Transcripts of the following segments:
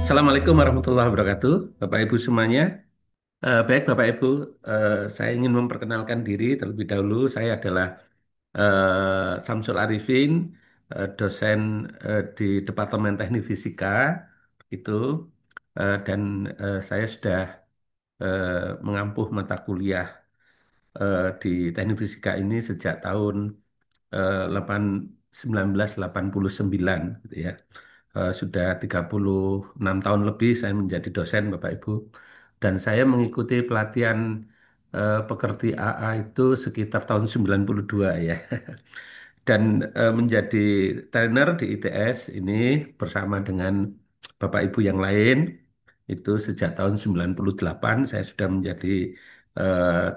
Assalamualaikum warahmatullahi wabarakatuh, Bapak Ibu semuanya. Baik Bapak Ibu, saya ingin memperkenalkan diri terlebih dahulu. Saya adalah Samsul Arifin, dosen di Departemen Teknik Fisika, itu, dan saya sudah eh, mengampuh mata kuliah di Teknik Fisika ini sejak tahun 1989, gitu ya. Sudah 36 tahun lebih saya menjadi dosen Bapak Ibu, dan saya mengikuti pelatihan pekerti AA itu sekitar tahun 92 ya. Dan menjadi trainer di ITS ini bersama dengan Bapak Ibu yang lain itu sejak tahun 98 saya sudah menjadi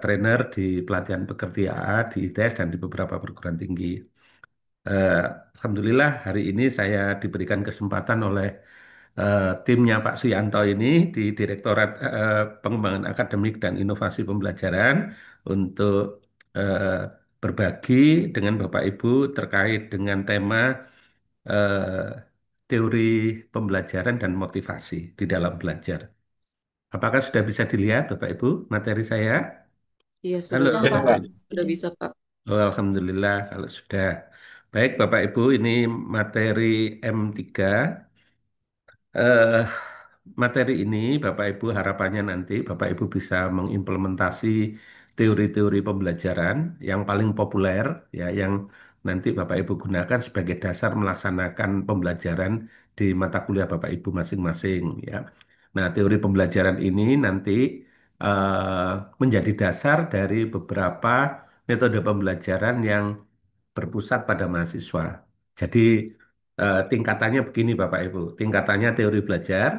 trainer di pelatihan pekerti AA di ITS dan di beberapa perguruan tinggi. Eh, Alhamdulillah hari ini saya diberikan kesempatan oleh timnya Pak Suyanto ini di Direktorat Pengembangan Akademik dan Inovasi Pembelajaran untuk eh, berbagi dengan Bapak Ibu terkait dengan tema teori pembelajaran dan motivasi di dalam belajar. Apakah sudah bisa dilihat Bapak Ibu materi saya? Iya, sudah Halo. bisa, Pak. Sudah bisa, Pak. Oh, Alhamdulillah kalau sudah. Baik Bapak Ibu, ini materi M3. Eh, Materi ini Bapak Ibu harapannya nanti Bapak Ibu bisa mengimplementasi teori-teori pembelajaran yang paling populer ya yang nanti Bapak Ibu gunakan sebagai dasar melaksanakan pembelajaran di mata kuliah Bapak Ibu masing-masing ya. Nah, teori pembelajaran ini nanti eh, menjadi dasar dari beberapa metode pembelajaran yang berpusat pada mahasiswa. Jadi tingkatannya begini Bapak Ibu. Tingkatannya teori belajar,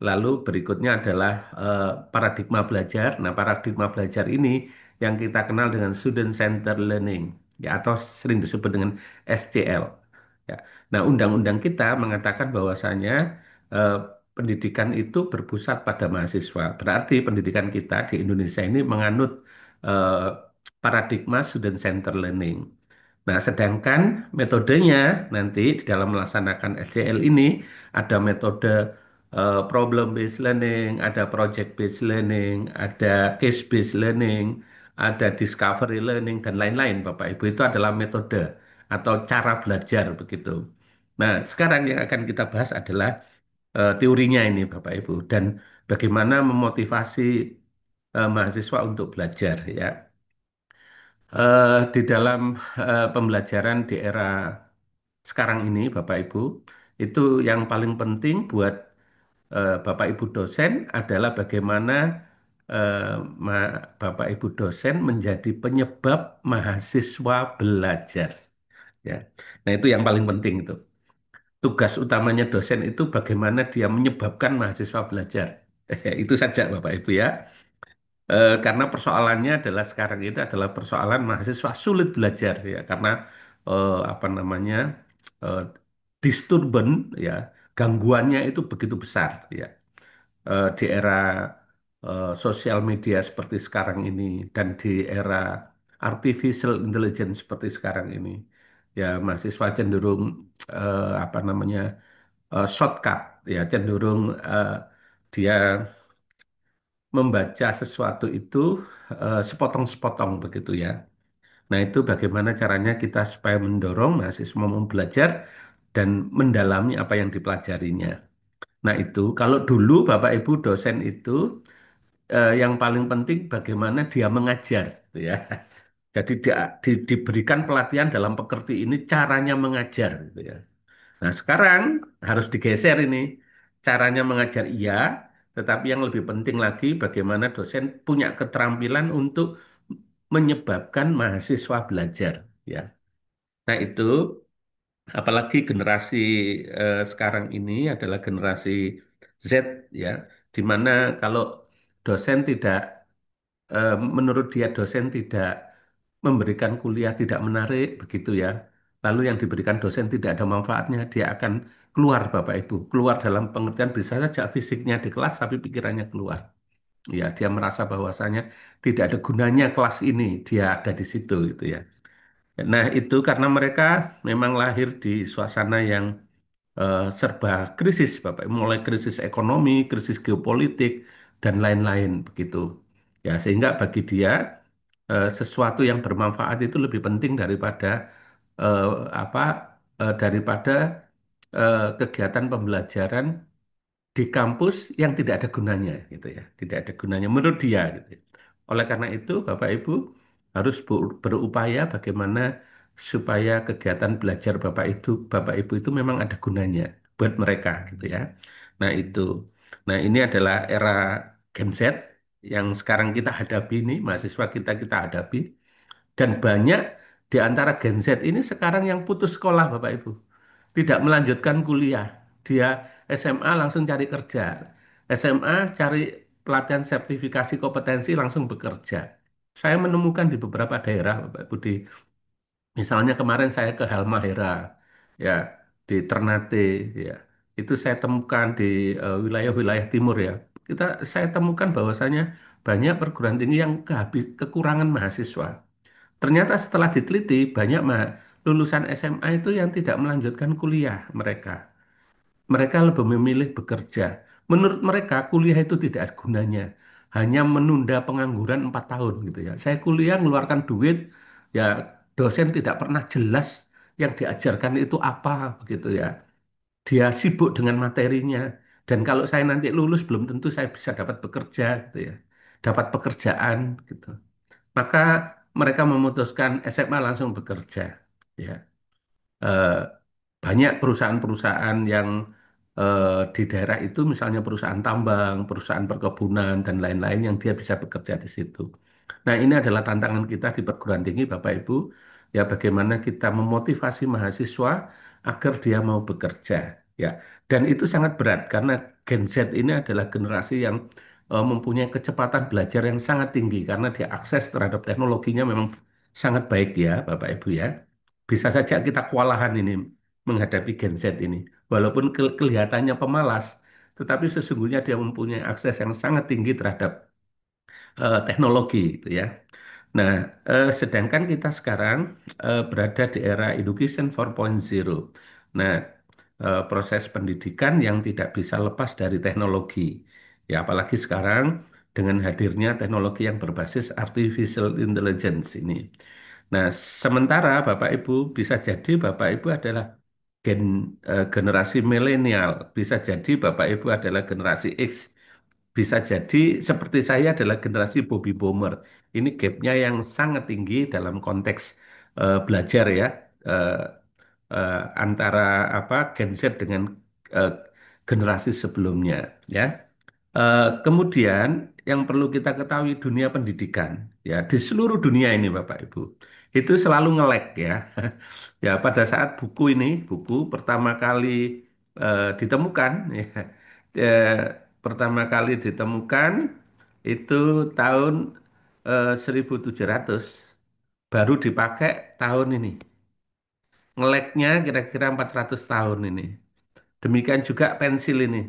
lalu berikutnya adalah paradigma belajar. Nah, paradigma belajar ini yang kita kenal dengan student centered learning ya atau sering disebut dengan SCL. Ya. Nah, undang-undang kita mengatakan bahwasanya eh, pendidikan itu berpusat pada mahasiswa. Berarti pendidikan kita di Indonesia ini menganut eh, paradigma student centered learning. Nah, sedangkan metodenya nanti di dalam melaksanakan SCL ini ada metode problem based learning, ada project based learning, ada case based learning, ada discovery learning dan lain-lain Bapak Ibu. Itu adalah metode atau cara belajar begitu. Nah, sekarang yang akan kita bahas adalah teorinya ini Bapak Ibu dan bagaimana memotivasi mahasiswa untuk belajar ya. Di dalam pembelajaran di era sekarang ini, Bapak Ibu, itu yang paling penting buat Bapak Ibu dosen adalah bagaimana Bapak Ibu dosen menjadi penyebab mahasiswa belajar. Ya, nah itu yang paling penting itu. Tugas utamanya dosen itu bagaimana dia menyebabkan mahasiswa belajar. Itu saja Bapak Ibu ya. Karena persoalannya adalah sekarang itu adalah persoalan mahasiswa sulit belajar ya karena apa namanya eh, disturban ya gangguannya itu begitu besar ya. Di era sosial media seperti sekarang ini dan di era artificial intelligence seperti sekarang ini ya mahasiswa cenderung apa namanya shortcut ya cenderung dia membaca sesuatu itu sepotong-sepotong begitu ya. Nah, itu bagaimana caranya kita supaya mendorong mahasiswa mau belajar dan mendalami apa yang dipelajarinya. Nah, itu kalau dulu Bapak Ibu dosen itu yang paling penting bagaimana dia mengajar, gitu ya. Jadi diberikan pelatihan dalam pekerti ini caranya mengajar, gitu ya. Nah, sekarang harus digeser ini. Caranya mengajar iya, tetapi yang lebih penting lagi bagaimana dosen punya keterampilan untuk menyebabkan mahasiswa belajar, ya. Nah, itu apalagi generasi sekarang ini adalah generasi Z, ya, di mana kalau dosen tidak menurut dia dosen tidak memberikan kuliah tidak menarik begitu ya. Lalu yang diberikan dosen tidak ada manfaatnya, dia akan keluar Bapak Ibu. Keluar dalam pengertian bisa saja fisiknya di kelas tapi pikirannya keluar. Ya, dia merasa bahwasanya tidak ada gunanya kelas ini, dia ada di situ gitu ya. Nah, itu karena mereka memang lahir di suasana yang serba krisis, Bapak. Mulai krisis ekonomi, krisis geopolitik, dan lain-lain begitu. Ya, sehingga bagi dia sesuatu yang bermanfaat itu lebih penting daripada eh, apa daripada kegiatan pembelajaran di kampus yang tidak ada gunanya gitu ya, tidak ada gunanya menurut dia gitu ya. Oleh karena itu, Bapak Ibu harus berupaya bagaimana supaya kegiatan belajar Bapak Ibu itu memang ada gunanya buat mereka gitu ya. Nah, itu. Nah, ini adalah era Gen Z yang sekarang kita hadapi ini, mahasiswa kita hadapi, dan banyak di antara Gen Z ini sekarang yang putus sekolah, Bapak Ibu, tidak melanjutkan kuliah. Dia SMA langsung cari kerja. SMA cari pelatihan sertifikasi kompetensi langsung bekerja. Saya menemukan di beberapa daerah, Bapak Ibu, misalnya kemarin saya ke Halmahera, ya, di Ternate, ya, itu saya temukan di wilayah-wilayah timur ya. Saya temukan bahwasanya banyak perguruan tinggi yang kekurangan mahasiswa. Ternyata setelah diteliti banyak lulusan SMA itu yang tidak melanjutkan kuliah mereka. Mereka lebih memilih bekerja. Menurut mereka kuliah itu tidak ada gunanya, hanya menunda pengangguran 4 tahun gitu ya. Saya kuliah mengeluarkan duit, ya dosen tidak pernah jelas yang diajarkan itu apa begitu ya. Dia sibuk dengan materinya. Dan kalau saya nanti lulus belum tentu saya bisa dapat bekerja gitu ya. Dapat pekerjaan gitu. Maka mereka memutuskan SMA langsung bekerja. Ya. Eh, Banyak perusahaan-perusahaan yang di daerah itu, misalnya perusahaan tambang, perusahaan perkebunan, dan lain-lain yang dia bisa bekerja di situ. Nah, ini adalah tantangan kita di perguruan tinggi, Bapak Ibu. Ya, bagaimana kita memotivasi mahasiswa agar dia mau bekerja. Ya, dan itu sangat berat karena Gen Z ini adalah generasi yang mempunyai kecepatan belajar yang sangat tinggi karena dia akses terhadap teknologinya memang sangat baik ya, Bapak Ibu ya. Bisa saja kita kewalahan ini menghadapi Gen Z ini. Walaupun kelihatannya pemalas, tetapi sesungguhnya dia mempunyai akses yang sangat tinggi terhadap teknologi gitu ya. Nah, sedangkan kita sekarang berada di era Education 4.0. Nah, proses pendidikan yang tidak bisa lepas dari teknologi. Ya, apalagi sekarang dengan hadirnya teknologi yang berbasis artificial intelligence ini. Nah, sementara Bapak Ibu bisa jadi Bapak Ibu adalah generasi milenial, bisa jadi Bapak Ibu adalah generasi X, bisa jadi seperti saya adalah generasi baby boomer. Ini gapnya yang sangat tinggi dalam konteks belajar ya, eh, antara apa Gen Z dengan eh, generasi sebelumnya ya. Kemudian yang perlu kita ketahui dunia pendidikan ya di seluruh dunia ini Bapak Ibu itu selalu nge-lag ya. Ya pada saat buku pertama kali ditemukan ya, eh, pertama kali ditemukan itu tahun 1700, baru dipakai tahun ini. Nge-lag-nya kira-kira 400 tahun ini. Demikian juga pensil ini.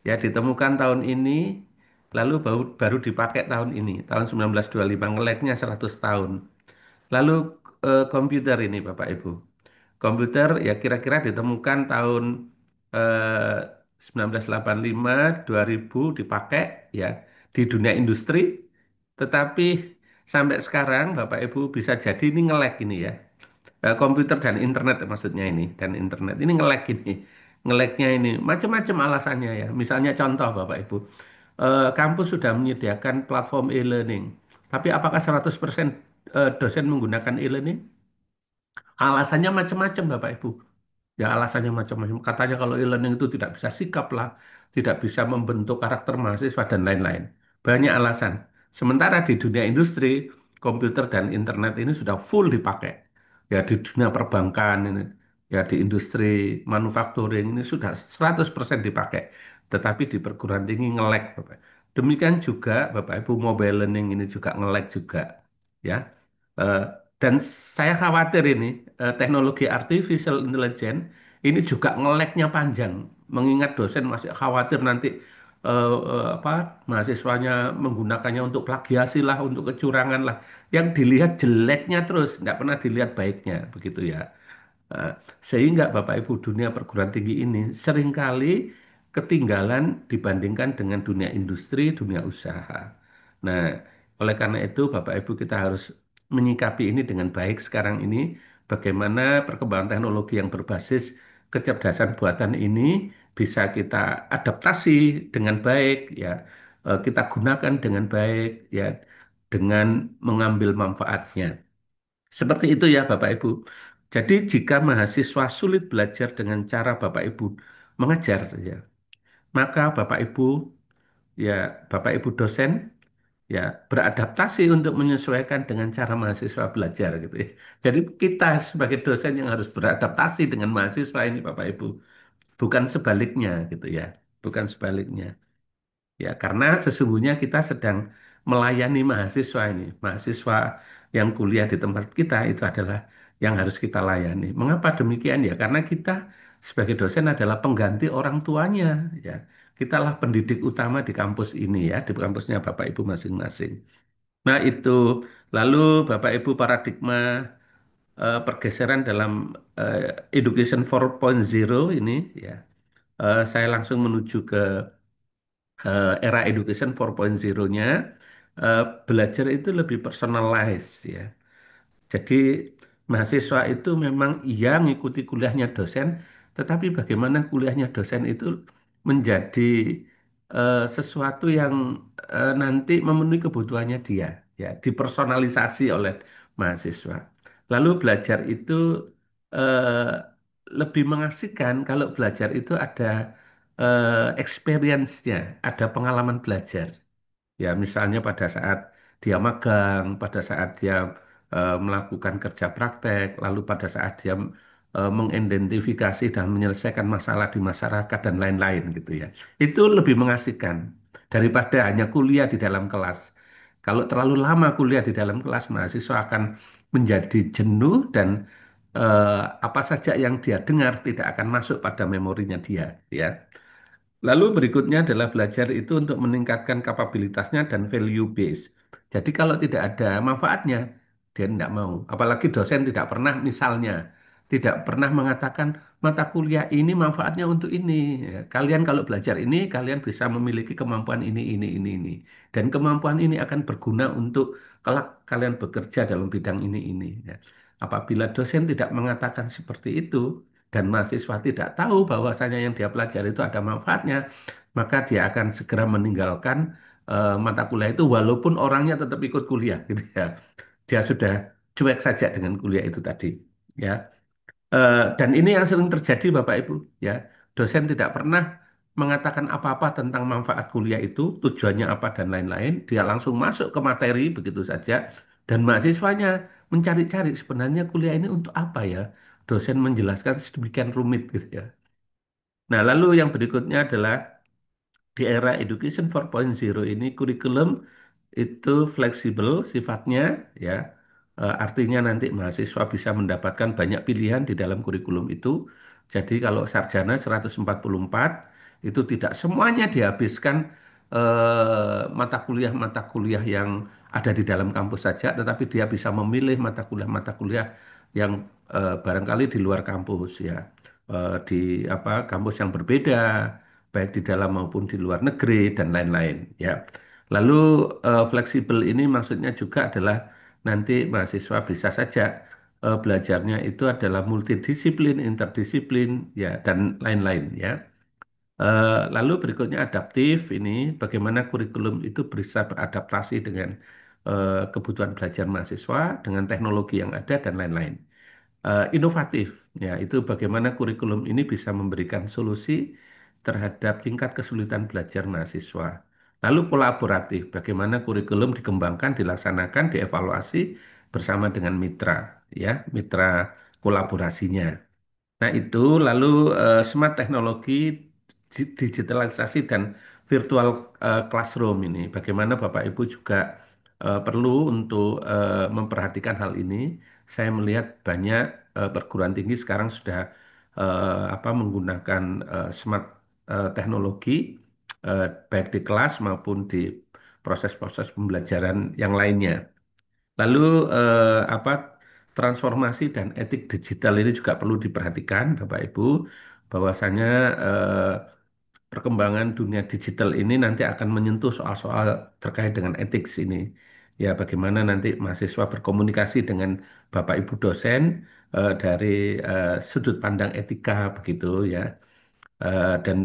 Ya, ditemukan tahun ini, lalu baru dipakai tahun ini, tahun 1925, ngeleknya 100 tahun. Lalu komputer ini, Bapak Ibu. Komputer ya kira-kira ditemukan tahun eh, 1985, 2000 dipakai ya di dunia industri. Tetapi sampai sekarang, Bapak Ibu bisa jadi ini ngelek ini ya. Komputer dan internet maksudnya ini, dan internet ini nge-lag ini, nge-lagnya ini macam-macam alasannya ya. Misalnya contoh Bapak Ibu, kampus sudah menyediakan platform e-learning, tapi apakah 100% dosen menggunakan e-learning? Alasannya macam-macam Bapak Ibu. Ya alasannya macam-macam. Katanya kalau e-learning itu tidak bisa sikap lah, tidak bisa membentuk karakter mahasiswa dan lain-lain. Banyak alasan. Sementara di dunia industri, komputer dan internet ini sudah full dipakai. Ya di dunia perbankan ini, ya di industri manufacturing ini sudah 100% dipakai. Tetapi di perguruan tinggi nge-lag, Bapak. Demikian juga Bapak Ibu mobile learning ini juga nge-lag juga. Ya. Eh, dan saya khawatir ini teknologi artificial intelligence ini juga ngeleknya panjang, mengingat dosen masih khawatir nanti apa mahasiswanya menggunakannya untuk plagiasi lah, untuk kecurangan lah. Yang dilihat jeleknya terus, nggak pernah dilihat baiknya, begitu ya. Nah, sehingga Bapak Ibu dunia perguruan tinggi ini seringkali ketinggalan dibandingkan dengan dunia industri, dunia usaha. Nah, oleh karena itu Bapak Ibu kita harus menyikapi ini dengan baik sekarang ini, bagaimana perkembangan teknologi yang berbasis kecerdasan buatan ini bisa kita adaptasi dengan baik, ya, kita gunakan dengan baik, ya, dengan mengambil manfaatnya. Seperti itu ya Bapak Ibu. Jadi jika mahasiswa sulit belajar dengan cara Bapak Ibu mengajar, ya, maka Bapak Ibu, ya, Bapak Ibu dosen, ya, beradaptasi untuk menyesuaikan dengan cara mahasiswa belajar gitu ya. Jadi kita sebagai dosen yang harus beradaptasi dengan mahasiswa ini Bapak Ibu, bukan sebaliknya gitu ya, bukan sebaliknya. Ya, karena sesungguhnya kita sedang melayani mahasiswa ini. Mahasiswa yang kuliah di tempat kita itu adalah yang harus kita layani. Mengapa demikian ya? Karena kita sebagai dosen adalah pengganti orang tuanya, ya. Kitalah pendidik utama di kampus ini ya, di kampusnya Bapak Ibu masing-masing. Nah, itu lalu Bapak Ibu paradigma pergeseran dalam Education 4.0 ini ya. Saya langsung menuju ke era education 4.0-nya, belajar itu lebih personalized ya. Jadi mahasiswa itu memang iya ngikuti kuliahnya dosen, tetapi bagaimana kuliahnya dosen itu menjadi sesuatu yang nanti memenuhi kebutuhannya dia, ya, dipersonalisasi oleh mahasiswa. Lalu belajar itu eh, lebih mengasihkan kalau belajar itu ada experience-nya, ada pengalaman belajar. Ya, misalnya pada saat dia magang, pada saat dia melakukan kerja praktek, lalu pada saat dia mengidentifikasi dan menyelesaikan masalah di masyarakat dan lain-lain gitu ya. Itu lebih mengasihkan daripada hanya kuliah di dalam kelas. Kalau terlalu lama kuliah di dalam kelas, mahasiswa akan menjadi jenuh dan apa saja yang dia dengar tidak akan masuk pada memorinya dia, ya. Lalu berikutnya adalah belajar itu untuk meningkatkan kapabilitasnya dan value base. Jadi kalau tidak ada manfaatnya, dia tidak mau. Apalagi dosen tidak pernah misalnya, tidak pernah mengatakan mata kuliah ini manfaatnya untuk ini. Ya, kalian kalau belajar ini, kalian bisa memiliki kemampuan ini. Dan kemampuan ini akan berguna untuk kelak kalian bekerja dalam bidang ini. Ya. Apabila dosen tidak mengatakan seperti itu, dan mahasiswa tidak tahu bahwasanya yang dia pelajari itu ada manfaatnya, maka dia akan segera meninggalkan mata kuliah itu walaupun orangnya tetap ikut kuliah gitu ya. Dia sudah cuek saja dengan kuliah itu tadi, ya. Dan ini yang sering terjadi Bapak Ibu, ya. Dosen tidak pernah mengatakan apa-apa tentang manfaat kuliah itu, tujuannya apa dan lain-lain. Dia langsung masuk ke materi begitu saja. Dan mahasiswanya mencari-cari sebenarnya kuliah ini untuk apa ya? Dosen menjelaskan sedemikian rumit gitu ya. Nah, lalu yang berikutnya adalah di era Education 4.0 ini kurikulum itu fleksibel sifatnya, ya. Artinya nanti mahasiswa bisa mendapatkan banyak pilihan di dalam kurikulum itu. Jadi kalau sarjana 144 itu tidak semuanya dihabiskan mata kuliah-mata kuliah yang ada di dalam kampus saja, tetapi dia bisa memilih mata kuliah yang barangkali di luar kampus ya. Di apa kampus yang berbeda, baik di dalam maupun di luar negeri dan lain-lain ya. Lalu fleksibel ini maksudnya juga adalah nanti mahasiswa bisa saja belajarnya itu adalah multidisiplin, interdisiplin ya dan lain-lain ya. Lalu berikutnya adaptif ini bagaimana kurikulum itu bisa beradaptasi dengan kebutuhan belajar mahasiswa, dengan teknologi yang ada dan lain-lain. Inovatif, ya itu bagaimana kurikulum ini bisa memberikan solusi terhadap tingkat kesulitan belajar mahasiswa. Lalu kolaboratif, bagaimana kurikulum dikembangkan, dilaksanakan, dievaluasi bersama dengan mitra, ya mitra kolaborasinya. Nah, itu lalu smart teknologi, digitalisasi dan virtual classroom ini. Bagaimana Bapak Ibu juga perlu untuk memperhatikan hal ini. Saya melihat banyak perguruan tinggi sekarang sudah apa menggunakan smart teknologi baik di kelas maupun di proses-proses pembelajaran yang lainnya. Lalu apa? transformasi dan etik digital ini juga perlu diperhatikan, Bapak Ibu, bahwasanya perkembangan dunia digital ini nanti akan menyentuh soal-soal terkait dengan etik ini. Ya, bagaimana nanti mahasiswa berkomunikasi dengan Bapak Ibu dosen dari sudut pandang etika begitu ya. Dan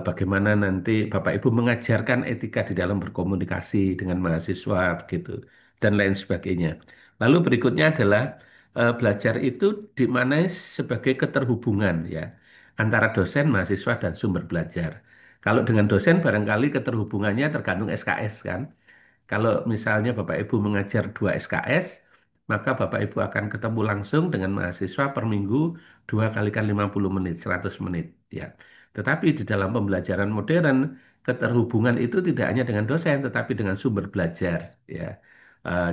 bagaimana nanti Bapak Ibu mengajarkan etika di dalam berkomunikasi dengan mahasiswa begitu dan lain sebagainya. Lalu berikutnya adalah belajar itu dimaknai sebagai keterhubungan ya antara dosen, mahasiswa dan sumber belajar. Kalau dengan dosen barangkali keterhubungannya tergantung SKS kan. Kalau misalnya Bapak Ibu mengajar 2 SKS, maka Bapak Ibu akan ketemu langsung dengan mahasiswa per minggu 2 kali kan 50 menit, 100 menit. Ya. Tetapi di dalam pembelajaran modern, keterhubungan itu tidak hanya dengan dosen, tetapi dengan sumber belajar. Ya.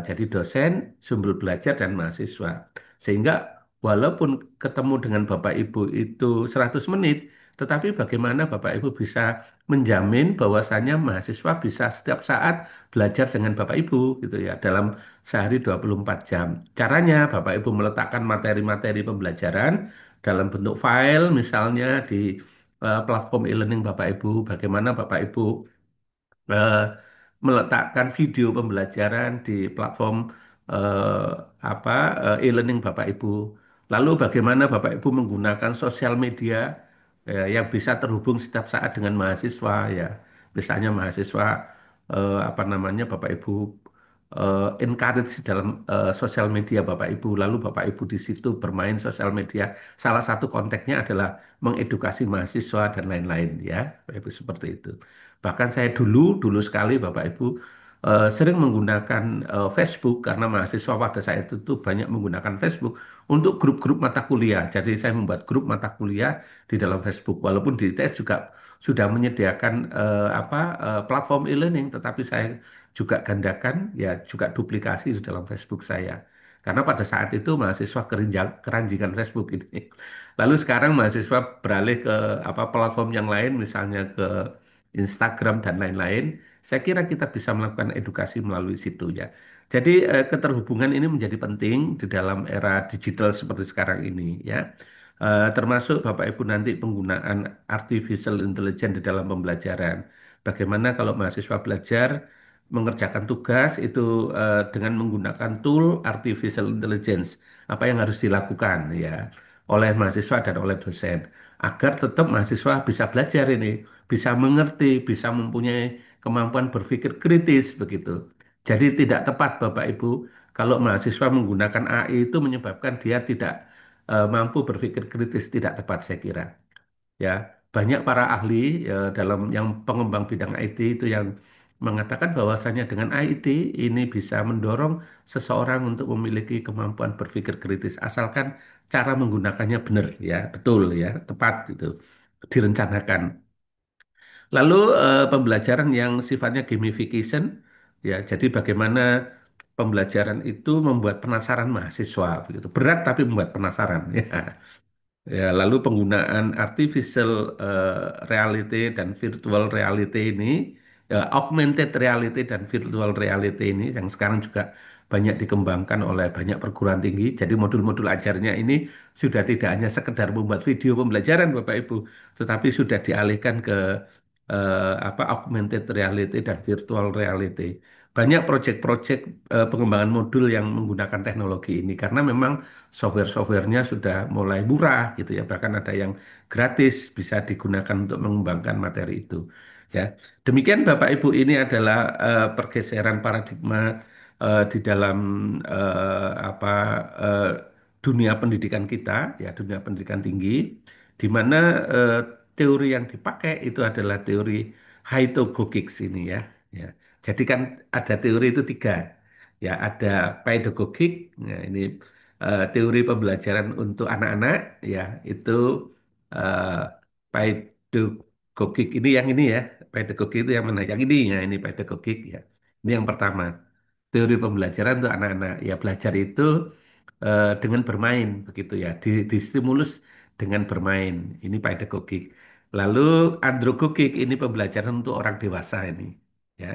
Jadi dosen, sumber belajar, dan mahasiswa. Sehingga walaupun ketemu dengan Bapak Ibu itu 100 menit, tetapi bagaimana Bapak Ibu bisa menjamin bahwasannya mahasiswa bisa setiap saat belajar dengan Bapak Ibu gitu ya dalam sehari 24 jam. Caranya Bapak Ibu meletakkan materi-materi pembelajaran dalam bentuk file misalnya di platform e-learning Bapak Ibu. Bagaimana Bapak Ibu eh, meletakkan video pembelajaran di platform eh, apa e-learning Bapak Ibu. Lalu bagaimana Bapak Ibu menggunakan sosial media yang bisa terhubung setiap saat dengan mahasiswa ya. Misalnya mahasiswa apa namanya Bapak Ibu encourage dalam sosial media Bapak Ibu. Lalu Bapak Ibu di situ bermain sosial media. Salah satu konteksnya adalah mengedukasi mahasiswa dan lain-lain ya. Bapak Ibu seperti itu. Bahkan saya dulu sekali Bapak Ibu sering menggunakan Facebook karena mahasiswa pada saat itu tuh banyak menggunakan Facebook untuk grup-grup mata kuliah. Jadi saya membuat grup mata kuliah di dalam Facebook. Walaupun di ITS juga sudah menyediakan platform e-learning, tetapi saya juga gandakan ya juga duplikasi di dalam Facebook saya. Karena pada saat itu mahasiswa keranjingan Facebook ini. Lalu sekarang mahasiswa beralih ke platform yang lain, misalnya ke Instagram dan lain-lain. Saya kira kita bisa melakukan edukasi melalui situ ya. Jadi keterhubungan ini menjadi penting di dalam era digital seperti sekarang ini ya. Termasuk Bapak Ibu nanti penggunaan artificial intelligence di dalam pembelajaran. Bagaimana kalau mahasiswa belajar mengerjakan tugas itu dengan menggunakan tool artificial intelligence, apa yang harus dilakukan ya oleh mahasiswa dan oleh dosen agar tetap mahasiswa bisa belajar ini, bisa mengerti, bisa mempunyai kemampuan berpikir kritis begitu. Jadi tidak tepat Bapak Ibu kalau mahasiswa menggunakan AI itu menyebabkan dia tidak mampu berpikir kritis, tidak tepat saya kira. Ya, banyak para ahli dalam yang pengembang bidang IT itu yang mengatakan bahwasanya dengan IT ini bisa mendorong seseorang untuk memiliki kemampuan berpikir kritis asalkan cara menggunakannya benar ya, betul ya, tepat itu direncanakan. Lalu pembelajaran yang sifatnya gamification ya, jadi bagaimana pembelajaran itu membuat penasaran mahasiswa begitu. Berat tapi membuat penasaran ya. Ya, lalu penggunaan artificial reality dan virtual reality ini, augmented reality dan virtual reality ini yang sekarang juga banyak dikembangkan oleh banyak perguruan tinggi. Jadi modul-modul ajarnya ini sudah tidak hanya sekedar membuat video pembelajaran Bapak Ibu, tetapi sudah dialihkan ke augmented reality dan virtual reality. Banyak proyek-proyek pengembangan modul yang menggunakan teknologi ini karena memang software-softwarenya sudah mulai murah gitu ya, bahkan ada yang gratis bisa digunakan untuk mengembangkan materi itu. Ya, demikian Bapak Ibu ini adalah pergeseran paradigma di dalam eh, dunia pendidikan kita, ya dunia pendidikan tinggi, di mana eh, teori yang dipakai itu adalah teori Haidogogik ini ya. Ya, jadi kan ada teori itu tiga, ya ada pedagogik, ya ini teori pembelajaran untuk anak-anak ya itu eh, pedagogik ini yang ini ya pedagogik itu yang mana yang ini ya ini pedagogik ya ini yang pertama teori pembelajaran untuk anak-anak ya belajar itu dengan bermain begitu ya distimulus dengan bermain ini pedagogik lalu andragogik ini pembelajaran untuk orang dewasa ini ya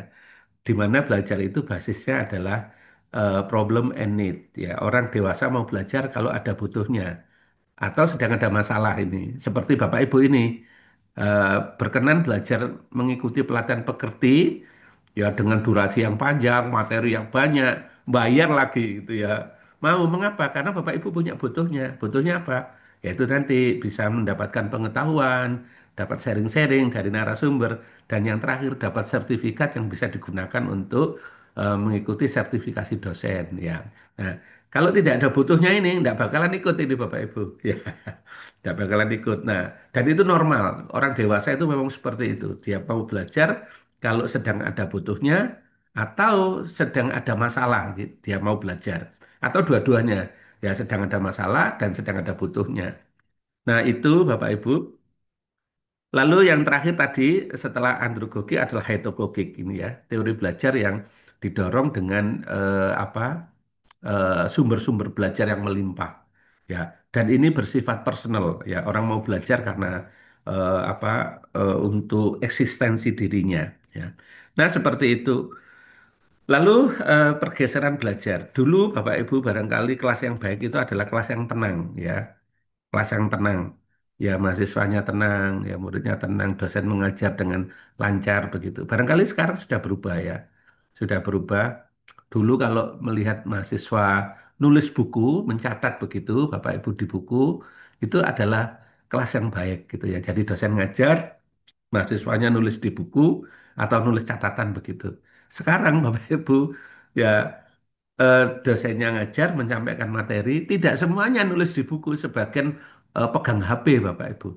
di mana belajar itu basisnya adalah problem and need. Ya, orang dewasa mau belajar kalau ada butuhnya atau sedang ada masalah ini. Seperti Bapak Ibu ini berkenan belajar mengikuti pelatihan pekerti ya dengan durasi yang panjang, materi yang banyak, bayar lagi gitu ya. Mau mengapa? Karena Bapak Ibu punya butuhnya. Butuhnya apa? Yaitu nanti bisa mendapatkan pengetahuan, dapat sharing-sharing dari narasumber, dan yang terakhir dapat sertifikat yang bisa digunakan untuk mengikuti sertifikasi dosen ya. Nah, kalau tidak ada butuhnya ini, tidak bakalan ikut ini Bapak Ibu. Ya, tidak bakalan ikut. Nah, dan itu normal. Orang dewasa itu memang seperti itu. Dia mau belajar kalau sedang ada butuhnya atau sedang ada masalah, dia mau belajar. Atau dua-duanya. Ya, sedang ada masalah dan sedang ada butuhnya. Nah, itu Bapak Ibu. Lalu yang terakhir tadi setelah andragogi adalah heterogogik ini ya, teori belajar yang didorong dengan apa sumber-sumber belajar yang melimpah ya, dan ini bersifat personal ya, orang mau belajar karena apa untuk eksistensi dirinya ya. Nah, seperti itu. Lalu pergeseran belajar. Dulu Bapak Ibu barangkali kelas yang baik itu adalah kelas yang tenang ya, kelas yang tenang. Ya, mahasiswanya tenang, ya muridnya tenang, dosen mengajar dengan lancar begitu. Barangkali sekarang sudah berubah ya. Sudah berubah. Dulu kalau melihat mahasiswa nulis buku, mencatat begitu, Bapak Ibu di buku, itu adalah kelas yang baik gitu ya. Jadi dosen ngajar, mahasiswanya nulis di buku atau nulis catatan begitu. Sekarang Bapak Ibu ya dosennya ngajar menyampaikan materi, tidak semuanya nulis di buku, sebagian pegang HP Bapak Ibu.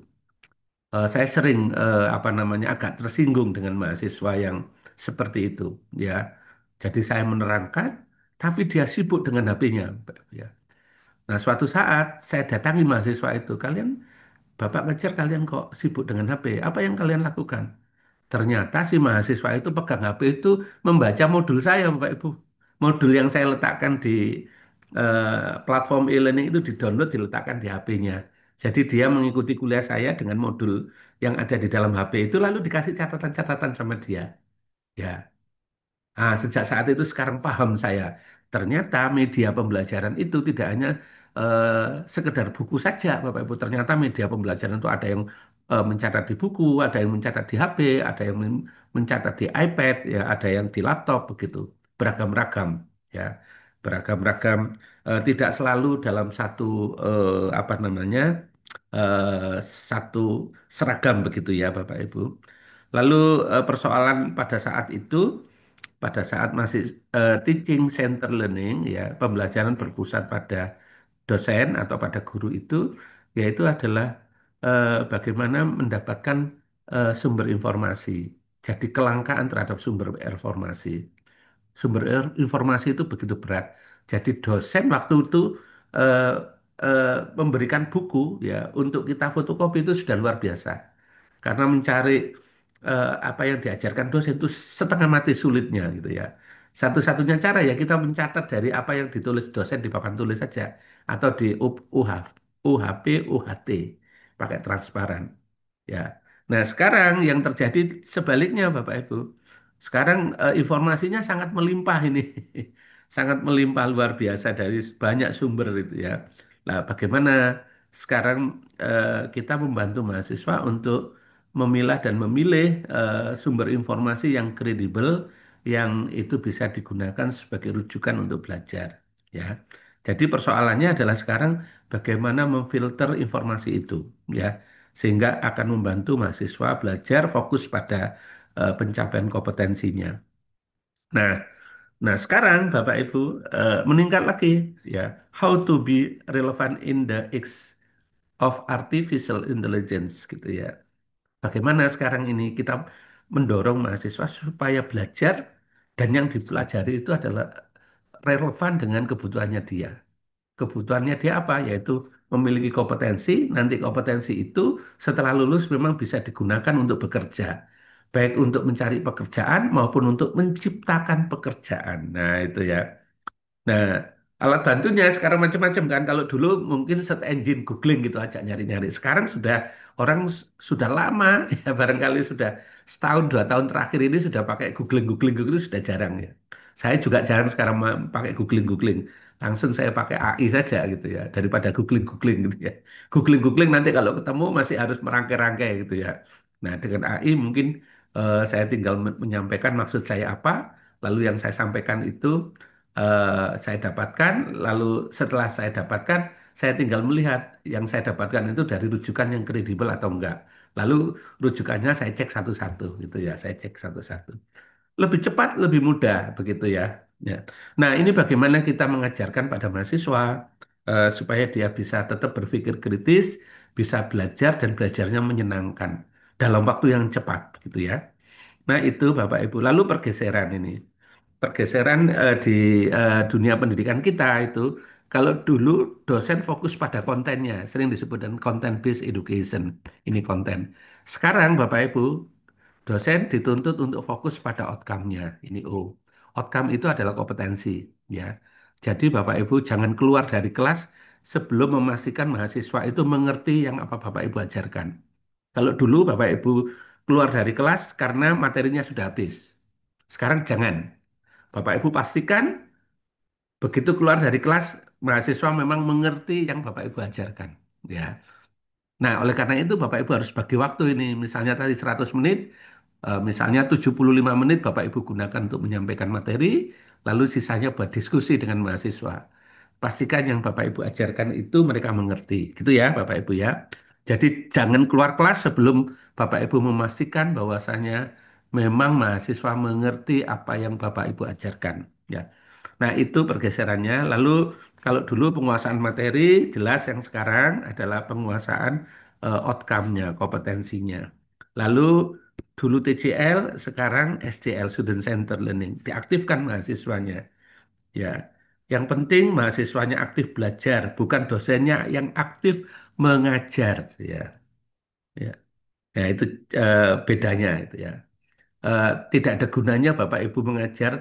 Saya sering apa namanya agak tersinggung dengan mahasiswa yang seperti itu, ya. Jadi saya menerangkan, tapi dia sibuk dengan HP-nya, Bapak Ibu, ya. Nah, suatu saat saya datangi mahasiswa itu, kalian Bapak ngejar kalian kok sibuk dengan HP? Apa yang kalian lakukan? Ternyata si mahasiswa itu pegang HP itu membaca modul saya, Bapak Ibu. Modul yang saya letakkan di platform e-learning itu di-download, diletakkan di HP-nya. Jadi dia mengikuti kuliah saya dengan modul yang ada di dalam HP itu, lalu dikasih catatan-catatan sama dia. Ya. Nah, sejak saat itu sekarang paham saya. Ternyata media pembelajaran itu tidak hanya sekedar buku saja, Bapak Ibu. Ternyata media pembelajaran itu ada yang mencatat di buku, ada yang mencatat di HP, ada yang mencatat di iPad, ya, ada yang di laptop begitu. Beragam-ragam, ya. Beragam-ragam. Tidak selalu dalam satu apa namanya satu seragam begitu ya, Bapak Ibu. Lalu persoalan pada saat itu, pada saat masih teaching center learning ya, pembelajaran berpusat pada dosen atau pada guru itu, yaitu adalah bagaimana mendapatkan sumber informasi. Jadi kelangkaan terhadap sumber informasi. Sumber informasi itu begitu berat. Jadi dosen waktu itu eh, memberikan buku ya untuk kita fotokopi itu sudah luar biasa. Karena mencari apa yang diajarkan dosen itu setengah mati sulitnya gitu ya. Satu-satunya cara ya kita mencatat dari apa yang ditulis dosen di papan tulis saja atau di UHP, UHT pakai transparan. Ya. Nah, sekarang yang terjadi sebaliknya Bapak Ibu. Sekarang informasinya sangat melimpah ini. Sangat melimpah luar biasa dari banyak sumber itu ya. Nah, bagaimana sekarang kita membantu mahasiswa untuk memilah dan memilih sumber informasi yang kredibel yang itu bisa digunakan sebagai rujukan untuk belajar ya. Jadi persoalannya adalah sekarang bagaimana memfilter informasi itu ya, sehingga akan membantu mahasiswa belajar fokus pada pencapaian kompetensinya. Nah, nah sekarang Bapak Ibu meningkat lagi ya, how to be relevant in the age of artificial intelligence gitu ya. Bagaimana sekarang ini kita mendorong mahasiswa supaya belajar dan yang dipelajari itu adalah relevan dengan kebutuhannya dia. Kebutuhannya dia apa? Yaitu memiliki kompetensi, nanti kompetensi itu setelah lulus memang bisa digunakan untuk bekerja. Baik untuk mencari pekerjaan maupun untuk menciptakan pekerjaan. Nah, itu ya. Nah, alat bantunya sekarang macam-macam kan. Kalau dulu mungkin search engine googling gitu aja nyari-nyari. Sekarang sudah orang sudah lama ya barangkali sudah setahun 2 tahun terakhir ini sudah pakai googling googling itu sudah jarang ya. Saya juga jarang sekarang pakai googling-googling. Langsung saya pakai AI saja gitu ya, daripada googling-googling gitu ya. Googling-googling nanti kalau ketemu masih harus merangkai-rangkai gitu ya. Nah, dengan AI mungkin saya tinggal menyampaikan maksud saya apa, lalu yang saya sampaikan itu saya dapatkan, lalu setelah saya dapatkan, saya tinggal melihat yang saya dapatkan itu dari rujukan yang kredibel atau enggak. Lalu rujukannya saya cek satu-satu gitu ya, saya cek satu-satu. Lebih cepat, lebih mudah begitu ya. Ya. Nah, ini bagaimana kita mengajarkan pada mahasiswa supaya dia bisa tetap berpikir kritis, bisa belajar dan belajarnya menyenangkan dalam waktu yang cepat gitu ya. Nah, itu Bapak Ibu. Lalu pergeseran ini. Pergeseran di dunia pendidikan kita itu kalau dulu dosen fokus pada kontennya, sering disebut dengan content based education. Ini konten. Sekarang Bapak Ibu, dosen dituntut untuk fokus pada outcome-nya. Ini O. Outcome itu adalah kompetensi, ya. Jadi Bapak Ibu jangan keluar dari kelas sebelum memastikan mahasiswa itu mengerti yang apa Bapak Ibu ajarkan. Kalau dulu Bapak Ibu keluar dari kelas karena materinya sudah habis. Sekarang jangan. Bapak Ibu pastikan begitu keluar dari kelas mahasiswa memang mengerti yang Bapak Ibu ajarkan. Ya. Nah, oleh karena itu Bapak Ibu harus bagi waktu ini. Misalnya tadi 100 menit, misalnya 75 menit Bapak Ibu gunakan untuk menyampaikan materi, lalu sisanya buat diskusi dengan mahasiswa. Pastikan yang Bapak Ibu ajarkan itu mereka mengerti. Gitu ya Bapak Ibu ya. Jadi jangan keluar kelas sebelum Bapak Ibu memastikan bahwasanya memang mahasiswa mengerti apa yang Bapak Ibu ajarkan. Ya. Nah, itu pergeserannya. Lalu kalau dulu penguasaan materi, jelas yang sekarang adalah penguasaan outcome-nya, kompetensinya. Lalu dulu TCL, sekarang SCL, Student Center Learning. Diaktifkan mahasiswanya. Ya, yang penting mahasiswanya aktif belajar, bukan dosennya yang aktif mengajar. Ya, ya. Ya itu bedanya itu ya. Eh, Tidak ada gunanya Bapak Ibu mengajar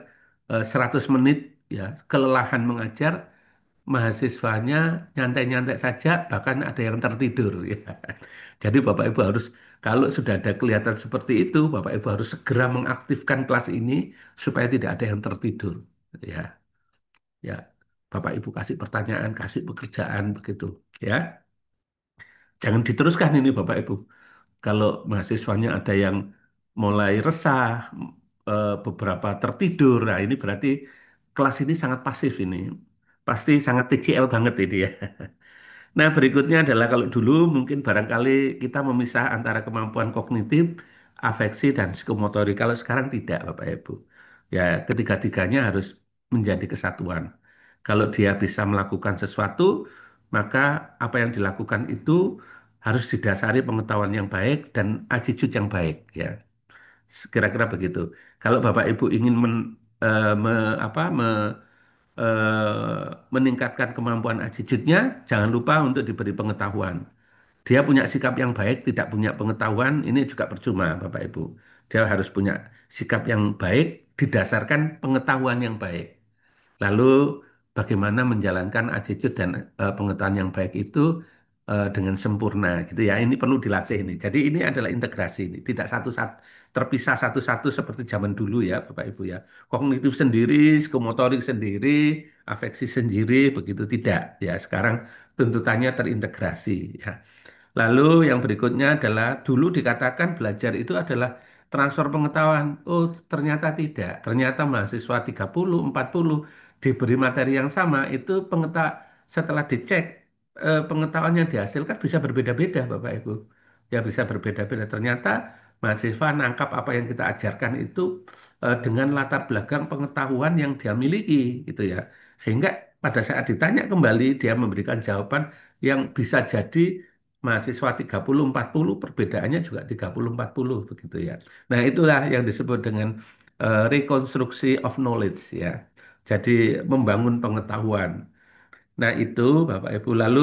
100 menit ya kelelahan mengajar mahasiswanya nyantai-nyantai saja bahkan ada yang tertidur ya. Jadi Bapak Ibu harus kalau sudah ada kelihatan seperti itu Bapak Ibu harus segera mengaktifkan kelas ini supaya tidak ada yang tertidur ya. Ya. Bapak Ibu kasih pertanyaan, kasih pekerjaan begitu ya. Jangan diteruskan ini Bapak Ibu. Kalau mahasiswanya ada yang mulai resah, beberapa tertidur, nah ini berarti kelas ini sangat pasif ini. Pasti sangat TCL banget ini ya. Nah, berikutnya adalah kalau dulu mungkin barangkali kita memisah antara kemampuan kognitif, afeksi, dan psikomotorik. Kalau sekarang tidak, Bapak Ibu. Ya, ketiga-tiganya harus menjadi kesatuan. Kalau dia bisa melakukan sesuatu, maka apa yang dilakukan itu harus didasari pengetahuan yang baik dan attitude yang baik. Ya, kira-kira begitu. Kalau Bapak Ibu ingin meningkatkan kemampuan attitude-nya, jangan lupa untuk diberi pengetahuan. Dia punya sikap yang baik, tidak punya pengetahuan, ini juga percuma, Bapak Ibu. Dia harus punya sikap yang baik didasarkan pengetahuan yang baik. Lalu bagaimana menjalankan attitude dan pengetahuan yang baik itu dengan sempurna gitu ya. Ini perlu dilatih ini. Jadi ini adalah integrasi ini, tidak satu-satu terpisah satu-satu seperti zaman dulu ya, Bapak Ibu ya. Kognitif sendiri, psikomotorik sendiri, afeksi sendiri, begitu tidak ya. Sekarang tuntutannya terintegrasi ya. Lalu yang berikutnya adalah dulu dikatakan belajar itu adalah transfer pengetahuan. Oh, ternyata tidak. Ternyata mahasiswa 30, 40 diberi materi yang sama itu setelah dicek pengetahuan yang dihasilkan bisa berbeda-beda Bapak Ibu. Ya bisa berbeda-beda. Ternyata mahasiswa nangkap apa yang kita ajarkan itu dengan latar belakang pengetahuan yang dia miliki gitu ya. Sehingga pada saat ditanya kembali dia memberikan jawaban yang bisa jadi mahasiswa 30-40 perbedaannya juga 30-40 begitu ya. Nah, itulah yang disebut dengan rekonstruksi of knowledge ya. Jadi membangun pengetahuan. Nah, itu Bapak Ibu. Lalu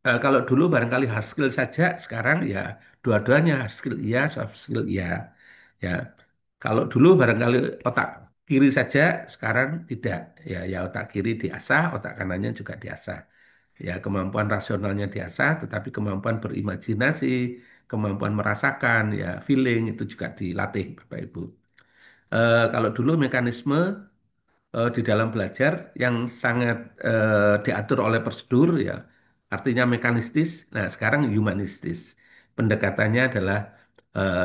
kalau dulu barangkali hard skill saja, sekarang ya dua-duanya hard skill iya, soft skill iya. Ya. Kalau dulu barangkali otak kiri saja, sekarang tidak. Ya, ya otak kiri diasah, otak kanannya juga diasah. Ya, kemampuan rasionalnya diasah, tetapi kemampuan berimajinasi, kemampuan merasakan, ya feeling itu juga dilatih, Bapak Ibu. Kalau dulu mekanisme di dalam belajar yang sangat diatur oleh prosedur ya, artinya mekanistis. Nah, sekarang humanistis. Pendekatannya adalah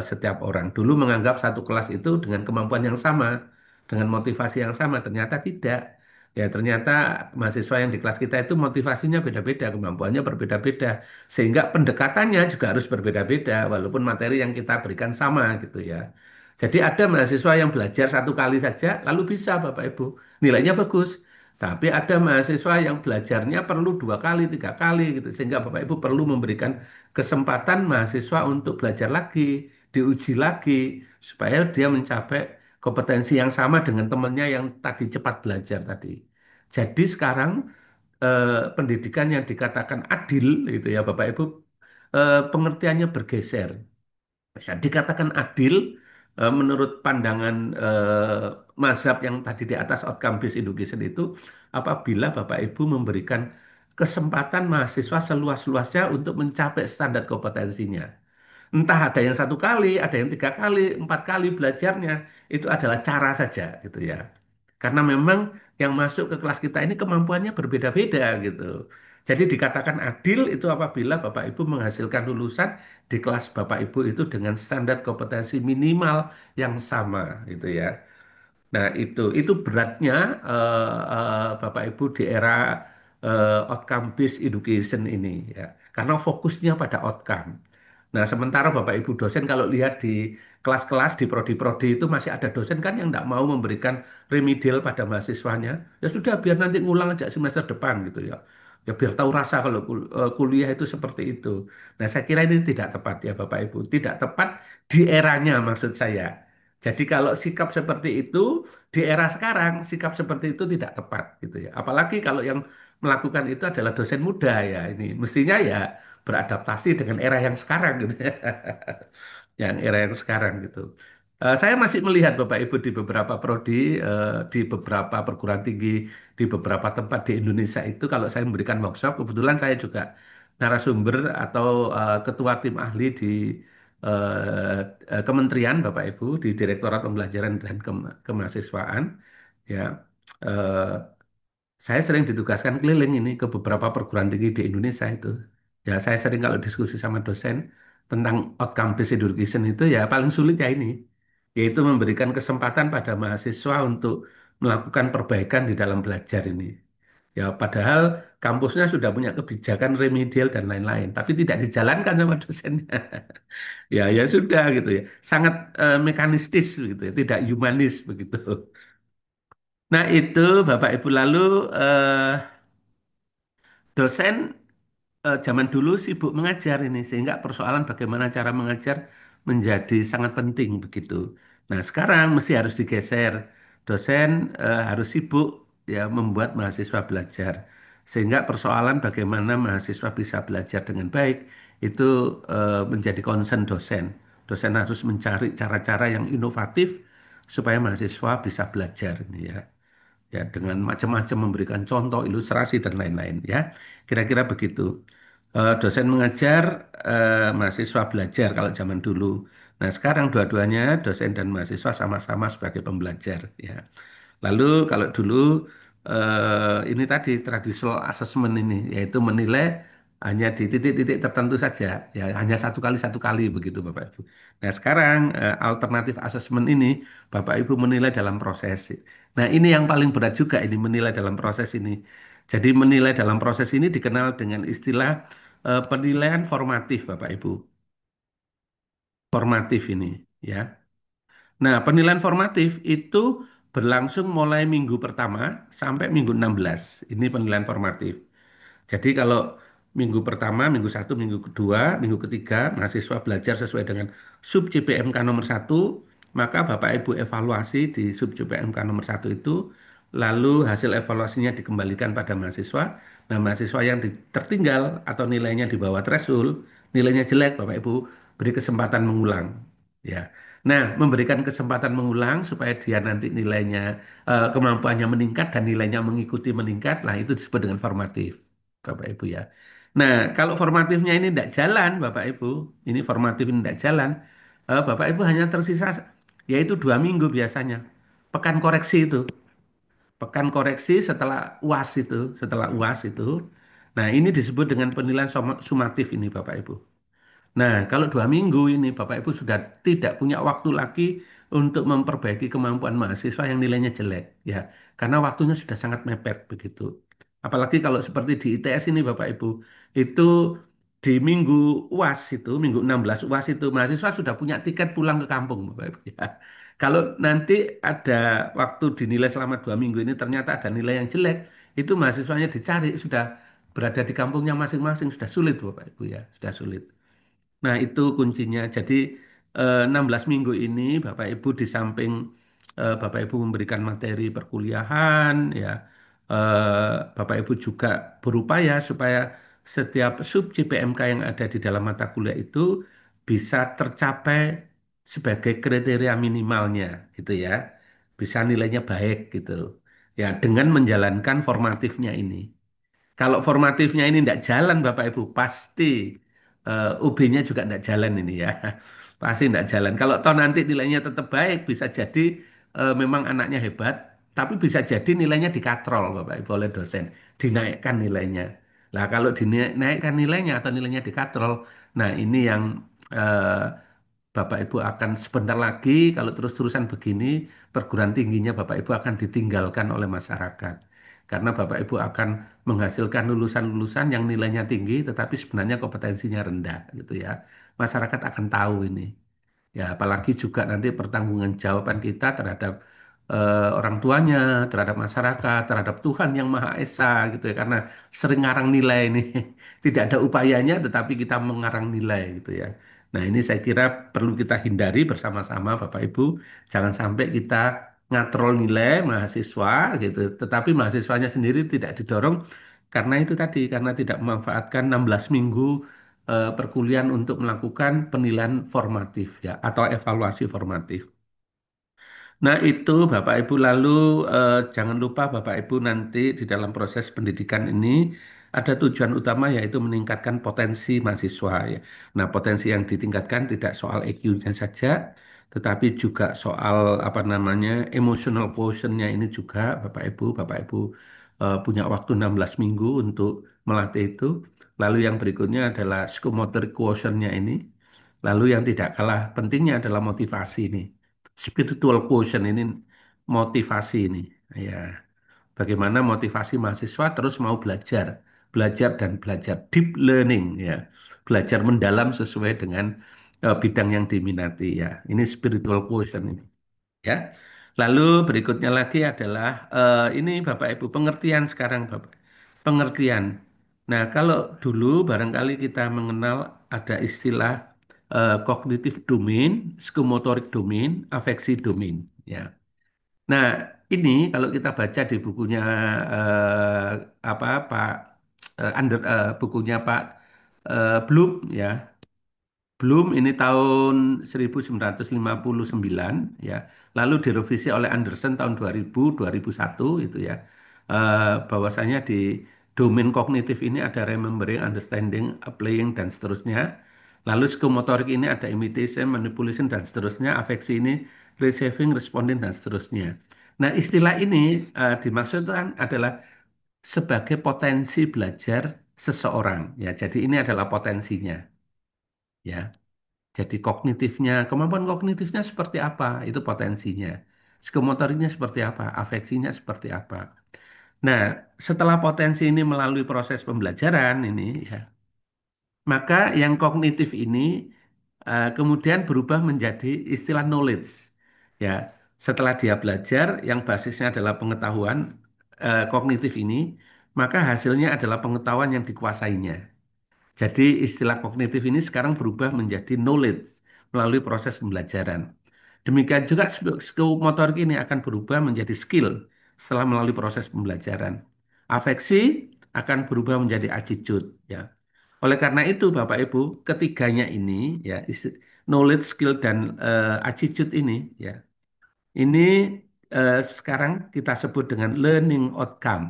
setiap orang. Dulu menganggap satu kelas itu dengan kemampuan yang sama, dengan motivasi yang sama, ternyata tidak. Ya, ternyata mahasiswa yang di kelas kita itu motivasinya beda-beda, kemampuannya berbeda-beda, sehingga pendekatannya juga harus berbeda-beda, walaupun materi yang kita berikan sama gitu ya. Jadi ada mahasiswa yang belajar satu kali saja, lalu bisa Bapak Ibu, nilainya bagus. Tapi ada mahasiswa yang belajarnya perlu dua kali, tiga kali gitu, sehingga Bapak Ibu perlu memberikan kesempatan mahasiswa untuk belajar lagi, diuji lagi, supaya dia mencapai kompetensi yang sama dengan temannya yang tadi cepat belajar tadi. Jadi sekarang pendidikan yang dikatakan adil itu ya Bapak Ibu, pengertiannya bergeser. Ya, dikatakan adil menurut pandangan mazhab yang tadi di atas outcome based education itu apabila Bapak Ibu memberikan kesempatan mahasiswa seluas-luasnya untuk mencapai standar kompetensinya. Entah ada yang satu kali, ada yang tiga kali, empat kali belajarnya, itu adalah cara saja gitu ya. Karena memang yang masuk ke kelas kita ini kemampuannya berbeda-beda gitu. Jadi dikatakan adil itu apabila Bapak Ibu menghasilkan lulusan di kelas Bapak Ibu itu dengan standar kompetensi minimal yang sama gitu ya. Nah, itu beratnya Bapak Ibu di era outcome based education ini ya. Karena fokusnya pada outcome. Nah, sementara Bapak Ibu dosen kalau lihat di kelas-kelas di prodi-prodi itu masih ada dosen kan yang tidak mau memberikan remedial pada mahasiswanya. Ya sudah biar nanti ngulang aja semester depan gitu ya. Ya biar tahu rasa kalau kuliah itu seperti itu. Nah, saya kira ini tidak tepat ya Bapak Ibu. Tidak tepat di eranya maksud saya. Jadi kalau sikap seperti itu di era sekarang, sikap seperti itu tidak tepat gitu ya. Apalagi kalau yang melakukan itu adalah dosen muda ya ini. Mestinya ya beradaptasi dengan era yang sekarang gitu ya. Yang era yang sekarang gitu. Saya masih melihat Bapak Ibu di beberapa prodi, di beberapa perguruan tinggi, di beberapa tempat di Indonesia itu kalau saya memberikan workshop, kebetulan saya juga narasumber atau ketua tim ahli di kementerian Bapak Ibu di Direktorat Pembelajaran dan Kemahasiswaan, ya. eh, saya sering ditugaskan keliling ini ke beberapa perguruan tinggi di Indonesia itu. Ya, saya sering kalau diskusi sama dosen tentang outcome based education itu ya paling sulit ya ini, yaitu memberikan kesempatan pada mahasiswa untuk melakukan perbaikan di dalam belajar ini. Ya, padahal kampusnya sudah punya kebijakan remedial dan lain-lain, tapi tidak dijalankan sama dosennya. Ya, ya sudah gitu ya. Sangat mekanistis gitu ya, tidak humanis begitu. Nah, itu Bapak Ibu lalu eh, dosen zaman dulu sibuk mengajar ini sehingga persoalan bagaimana cara mengajar menjadi sangat penting begitu. Nah, sekarang mesti harus digeser. Dosen harus sibuk ya membuat mahasiswa belajar. Sehingga persoalan bagaimana mahasiswa bisa belajar dengan baik itu menjadi concern dosen. Dosen harus mencari cara-cara yang inovatif supaya mahasiswa bisa belajar ini ya ya dengan macam-macam memberikan contoh, ilustrasi dan lain-lain ya. Kira-kira begitu. Dosen mengajar, mahasiswa belajar kalau zaman dulu. Nah, sekarang dua-duanya dosen dan mahasiswa sama-sama sebagai pembelajar ya. Lalu kalau dulu ini tadi traditional assessment ini yaitu menilai hanya di titik-titik tertentu saja ya hanya satu kali begitu Bapak Ibu. Nah sekarang alternatif assessment ini Bapak Ibu menilai dalam proses. Nah ini yang paling berat juga ini menilai dalam proses ini. Jadi menilai dalam proses ini dikenal dengan istilah penilaian formatif Bapak Ibu. Formatif ini ya. Nah, penilaian formatif itu berlangsung mulai minggu pertama sampai minggu 16. Ini penilaian formatif. Jadi kalau minggu pertama, minggu satu, minggu kedua, minggu ketiga, mahasiswa belajar sesuai dengan sub CPMK nomor satu, maka Bapak Ibu evaluasi di sub CPMK nomor satu itu, lalu hasil evaluasinya dikembalikan pada mahasiswa. Nah, mahasiswa yang tertinggal atau nilainya di bawah threshold, nilainya jelek, Bapak Ibu beri kesempatan mengulang. Ya, nah memberikan kesempatan mengulang supaya dia nanti nilainya kemampuannya meningkat dan nilainya mengikuti meningkat, nah itu disebut dengan formatif. Bapak Ibu ya. Nah, kalau formatifnya ini tidak jalan, Bapak Ibu, ini formatif ini tidak jalan, Bapak Ibu hanya tersisa yaitu 2 minggu biasanya. Pekan koreksi itu. Pekan koreksi setelah UAS itu, setelah UAS itu. Nah, ini disebut dengan penilaian sumatif ini Bapak Ibu. Nah, kalau 2 minggu ini Bapak Ibu sudah tidak punya waktu lagi untuk memperbaiki kemampuan mahasiswa yang nilainya jelek, ya, karena waktunya sudah sangat mepet begitu. Apalagi kalau seperti di ITS ini Bapak Ibu, itu di minggu UAS itu, minggu 16 UAS itu mahasiswa sudah punya tiket pulang ke kampung Bapak Ibu. Ya. Kalau nanti ada waktu dinilai selama 2 minggu ini ternyata ada nilai yang jelek, itu mahasiswanya dicari sudah berada di kampungnya masing-masing sudah sulit Bapak Ibu ya, sudah sulit. Nah, itu kuncinya. Jadi 16 minggu ini Bapak Ibu di samping Bapak Ibu memberikan materi perkuliahan ya, Bapak Ibu juga berupaya supaya setiap sub JPMK yang ada di dalam mata kuliah itu bisa tercapai sebagai kriteria minimalnya gitu ya. Bisa nilainya baik gitu. Ya, dengan menjalankan formatifnya ini. Kalau formatifnya ini tidak jalan Bapak Ibu, pasti UB-nya juga tidak jalan ini ya. Pasti tidak jalan. Kalau toh nanti nilainya tetap baik, bisa jadi memang anaknya hebat, tapi bisa jadi nilainya dikatrol Bapak Ibu oleh dosen, dinaikkan nilainya. Nah, kalau dinaikkan nilainya atau nilainya dikatrol, nah ini yang eh, Bapak Ibu akan sebentar lagi kalau terus-terusan begini, perguruan tingginya Bapak Ibu akan ditinggalkan oleh masyarakat. Karena Bapak Ibu akan menghasilkan lulusan-lulusan yang nilainya tinggi tetapi sebenarnya kompetensinya rendah gitu ya. Masyarakat akan tahu ini. Ya, apalagi juga nanti pertanggungjawaban kita terhadap orang tuanya, terhadap masyarakat, terhadap Tuhan yang Maha Esa gitu ya. Karena sering ngarang nilai ini. Tidak ada upayanya tetapi kita mengarang nilai gitu ya. Nah, ini saya kira perlu kita hindari bersama-sama Bapak Ibu. Jangan sampai kita ngatrol nilai mahasiswa gitu. Tetapi mahasiswanya sendiri tidak didorong karena itu tadi, karena tidak memanfaatkan 16 minggu perkuliahan untuk melakukan penilaian formatif ya atau evaluasi formatif. Nah, itu Bapak Ibu lalu jangan lupa Bapak Ibu nanti di dalam proses pendidikan ini ada tujuan utama yaitu meningkatkan potensi mahasiswa ya. Nah, potensi yang ditingkatkan tidak soal EQ-nya saja, tetapi juga soal apa namanya emotional quotient-nya ini juga Bapak Ibu punya waktu 16 minggu untuk melatih itu. Lalu yang berikutnya adalah psychomotor quotient-nya ini. Lalu yang tidak kalah pentingnya adalah motivasi ini. Spiritual quotient ini motivasi ini. Ya, bagaimana motivasi mahasiswa terus mau belajar, belajar dan belajar deep learning ya. Belajar mendalam sesuai dengan bidang yang diminati ya. Ini spiritual quotient ini ya. Lalu berikutnya lagi adalah ini Bapak Ibu pengertian sekarang Bapak. Pengertian. Nah, kalau dulu barangkali kita mengenal ada istilah kognitif domain, psikomotorik domain, afeksi domain ya. Nah, ini kalau kita baca di bukunya eh, apa Pak bukunya Pak Bloom ya. Belum ini tahun 1959 ya. Lalu direvisi oleh Anderson tahun 2000 2001 itu ya. Bahwasanya di domain kognitif ini ada remembering, understanding, applying dan seterusnya. Lalu psikomotorik ini ada imitation, manipulation dan seterusnya. Afeksi ini receiving, responding dan seterusnya. Nah, istilah ini dimaksudkan adalah sebagai potensi belajar seseorang ya. Jadi ini adalah potensinya ya. Jadi kognitifnya, kemampuan kognitifnya seperti apa? Itu potensinya. Psikomotoriknya seperti apa? Afeksinya seperti apa? Nah, setelah potensi ini melalui proses pembelajaran ini, ya, maka yang kognitif ini kemudian berubah menjadi istilah knowledge. Ya, setelah dia belajar, yang basisnya adalah pengetahuan kognitif ini, maka hasilnya adalah pengetahuan yang dikuasainya. Jadi istilah kognitif ini sekarang berubah menjadi knowledge melalui proses pembelajaran. Demikian juga skill motorik ini akan berubah menjadi skill setelah melalui proses pembelajaran. Afeksi akan berubah menjadi attitude ya. Oleh karena itu Bapak Ibu, ketiganya ini ya knowledge, skill dan attitude ini ya. Ini sekarang kita sebut dengan learning outcome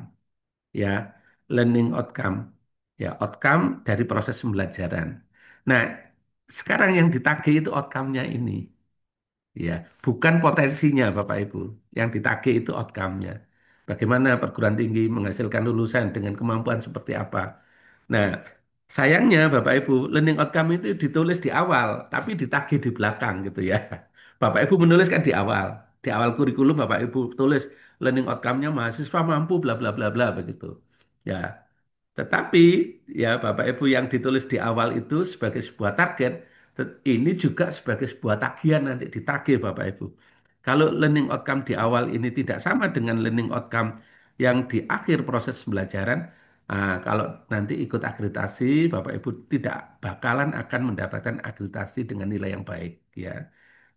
ya, learning outcome ya, outcome dari proses pembelajaran. Nah, sekarang yang ditagih itu outcome-nya ini ya, bukan potensinya Bapak Ibu. Yang ditagih itu outcome-nya. Bagaimana perguruan tinggi menghasilkan lulusan dengan kemampuan seperti apa. Nah, sayangnya Bapak Ibu, learning outcome itu ditulis di awal, tapi ditagih di belakang gitu ya. Bapak Ibu menuliskan di awal kurikulum Bapak Ibu tulis learning outcome-nya mahasiswa mampu bla bla bla bla begitu. Ya, tetapi ya Bapak Ibu yang ditulis di awal itu sebagai sebuah target, ini juga sebagai sebuah tagihan nanti ditagih Bapak Ibu. Kalau learning outcome di awal ini tidak sama dengan learning outcome yang di akhir proses pembelajaran, kalau nanti ikut akreditasi, Bapak Ibu tidak bakalan akan mendapatkan akreditasi dengan nilai yang baik ya.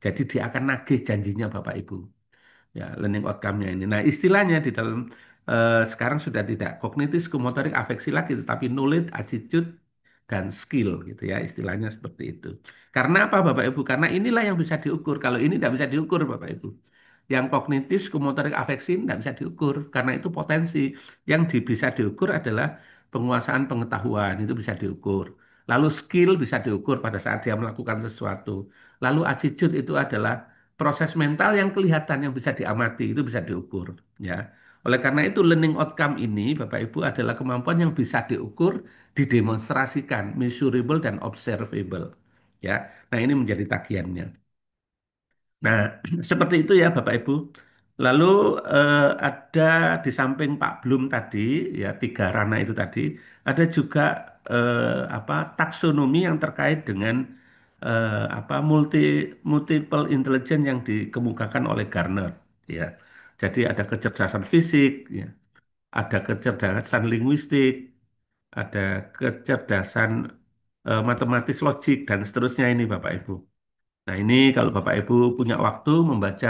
Jadi dia akan nagih janjinya Bapak Ibu ya learning outcome-nya ini. Nah, istilahnya di dalam sekarang sudah tidak kognitif, psikomotorik, afeksi lagi, tetapi knowledge, attitude, dan skill gitu ya, istilahnya seperti itu. Karena apa Bapak Ibu? Karena inilah yang bisa diukur. Kalau ini tidak bisa diukur Bapak Ibu. Yang kognitif, psikomotorik, afeksi tidak bisa diukur karena itu potensi. Yang bisa diukur adalah penguasaan pengetahuan itu bisa diukur. Lalu skill bisa diukur pada saat dia melakukan sesuatu. Lalu attitude itu adalah proses mental yang kelihatan yang bisa diamati itu bisa diukur ya. Oleh karena itu learning outcome ini Bapak Ibu adalah kemampuan yang bisa diukur, didemonstrasikan, measurable dan observable ya. Nah, ini menjadi tagihannya. Nah, seperti itu ya Bapak Ibu. Lalu ada di samping Pak Blum tadi, ya tiga ranah itu tadi, ada juga apa taksonomi yang terkait dengan apa multiple intelligence yang dikemukakan oleh Garner, ya. Jadi ada kecerdasan fisik, ya, ada kecerdasan linguistik, ada kecerdasan matematis logik dan seterusnya ini Bapak Ibu. Nah, ini kalau Bapak Ibu punya waktu membaca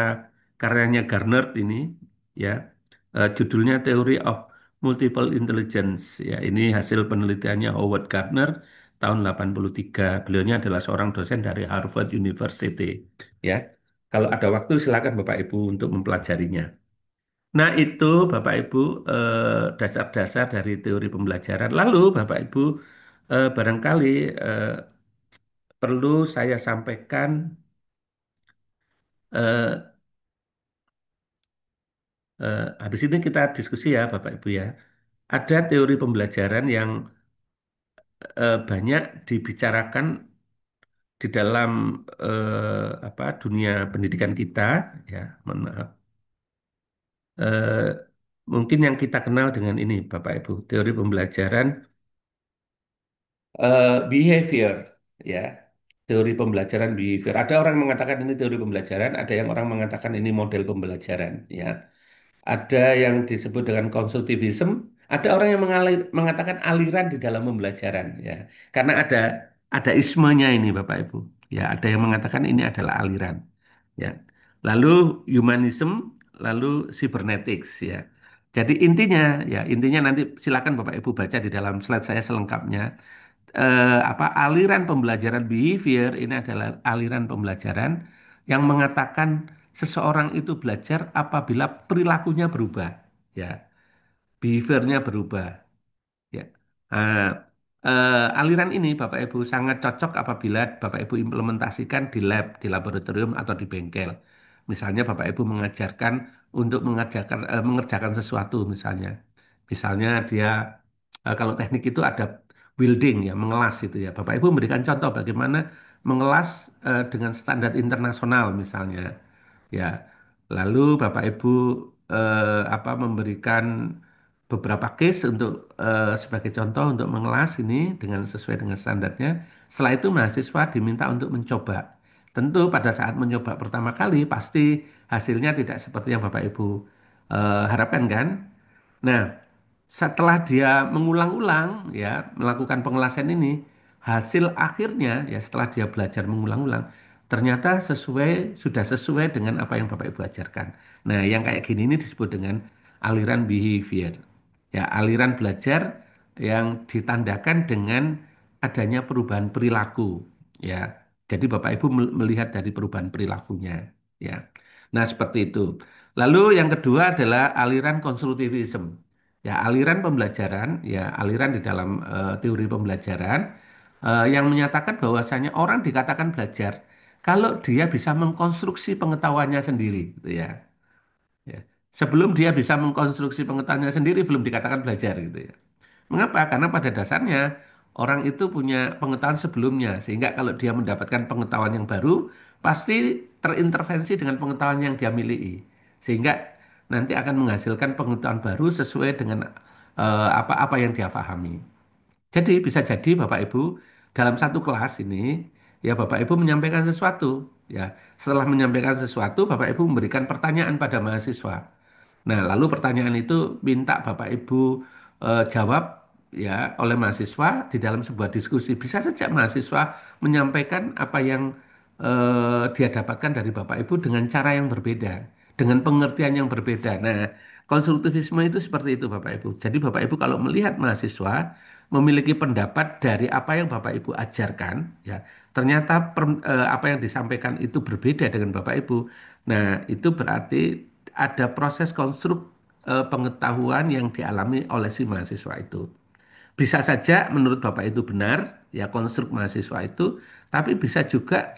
karyanya Garner ini, ya, judulnya Theory of Multiple Intelligence. Ya, ini hasil penelitiannya Howard Gardner tahun 83. Beliaunya adalah seorang dosen dari Harvard University. Ya, kalau ada waktu silakan Bapak Ibu untuk mempelajarinya. Nah, itu Bapak Ibu dasar-dasar dari teori pembelajaran. Lalu Bapak Ibu barangkali eh, perlu saya sampaikan. eh, habis ini kita diskusi ya Bapak Ibu ya. Ada teori pembelajaran yang banyak dibicarakan di dalam apa dunia pendidikan kita ya. Mohon maaf. Eh, mungkin yang kita kenal dengan ini Bapak Ibu, teori pembelajaran behavior ya. Teori pembelajaran behavior. Ada orang mengatakan ini teori pembelajaran, ada yang orang mengatakan ini model pembelajaran ya. Ada yang disebut dengan konstruktivisme, ada orang yang mengatakan aliran di dalam pembelajaran ya. Karena ada ismenya ini Bapak Ibu. Ya, ada yang mengatakan ini adalah aliran. Ya. Lalu humanism, lalu cybernetics ya. Jadi intinya nanti silakan Bapak Ibu baca di dalam slide saya selengkapnya. Apa aliran pembelajaran behavior ini adalah aliran pembelajaran yang mengatakan seseorang itu belajar apabila perilakunya berubah, ya, behaviornya berubah, ya. Nah, aliran ini Bapak Ibu sangat cocok apabila Bapak Ibu implementasikan di lab, di laboratorium atau di bengkel. Misalnya Bapak Ibu mengajarkan untuk mengerjakan sesuatu misalnya. Misalnya dia kalau teknik itu ada building ya, mengelas itu ya. Bapak Ibu memberikan contoh bagaimana mengelas dengan standar internasional misalnya. Ya, lalu Bapak Ibu apa memberikan beberapa case untuk sebagai contoh untuk mengelas ini dengan sesuai dengan standarnya. Setelah itu mahasiswa diminta untuk mencoba. Tentu pada saat mencoba pertama kali pasti hasilnya tidak seperti yang Bapak Ibu harapkan kan? Nah, setelah dia mengulang-ulang ya melakukan pengelasan ini, hasil akhirnya ya setelah dia belajar mengulang-ulang ternyata sudah sesuai dengan apa yang Bapak Ibu ajarkan. Nah, yang kayak gini ini disebut dengan aliran behavior. Ya, aliran belajar yang ditandakan dengan adanya perubahan perilaku. Ya, jadi Bapak Ibu melihat dari perubahan perilakunya. Ya, nah seperti itu. Lalu yang kedua adalah aliran konstruktivisme. Ya, aliran pembelajaran, ya aliran di dalam teori pembelajaran yang menyatakan bahwasanya orang dikatakan belajar kalau dia bisa mengkonstruksi pengetahuannya sendiri, gitu ya. Ya. Sebelum dia bisa mengkonstruksi pengetahuannya sendiri, belum dikatakan belajar gitu ya. Mengapa? Karena pada dasarnya orang itu punya pengetahuan sebelumnya, sehingga kalau dia mendapatkan pengetahuan yang baru, pasti terintervensi dengan pengetahuan yang dia miliki, sehingga nanti akan menghasilkan pengetahuan baru sesuai dengan apa-apa yang dia pahami. Jadi bisa jadi Bapak Ibu dalam satu kelas ini ya Bapak Ibu menyampaikan sesuatu ya. Setelah menyampaikan sesuatu Bapak Ibu memberikan pertanyaan pada mahasiswa. Nah, lalu pertanyaan itu minta Bapak Ibu jawab ya oleh mahasiswa di dalam sebuah diskusi. Bisa saja mahasiswa menyampaikan apa yang dia dapatkan dari Bapak Ibu dengan cara yang berbeda, dengan pengertian yang berbeda. Nah, konstruktivisme itu seperti itu Bapak Ibu. Jadi Bapak Ibu kalau melihat mahasiswa memiliki pendapat dari apa yang Bapak Ibu ajarkan, ya ternyata apa yang disampaikan itu berbeda dengan Bapak Ibu. Nah, itu berarti ada proses konstruk pengetahuan yang dialami oleh si mahasiswa itu. Bisa saja menurut Bapak itu benar, ya konstruk mahasiswa itu, tapi bisa juga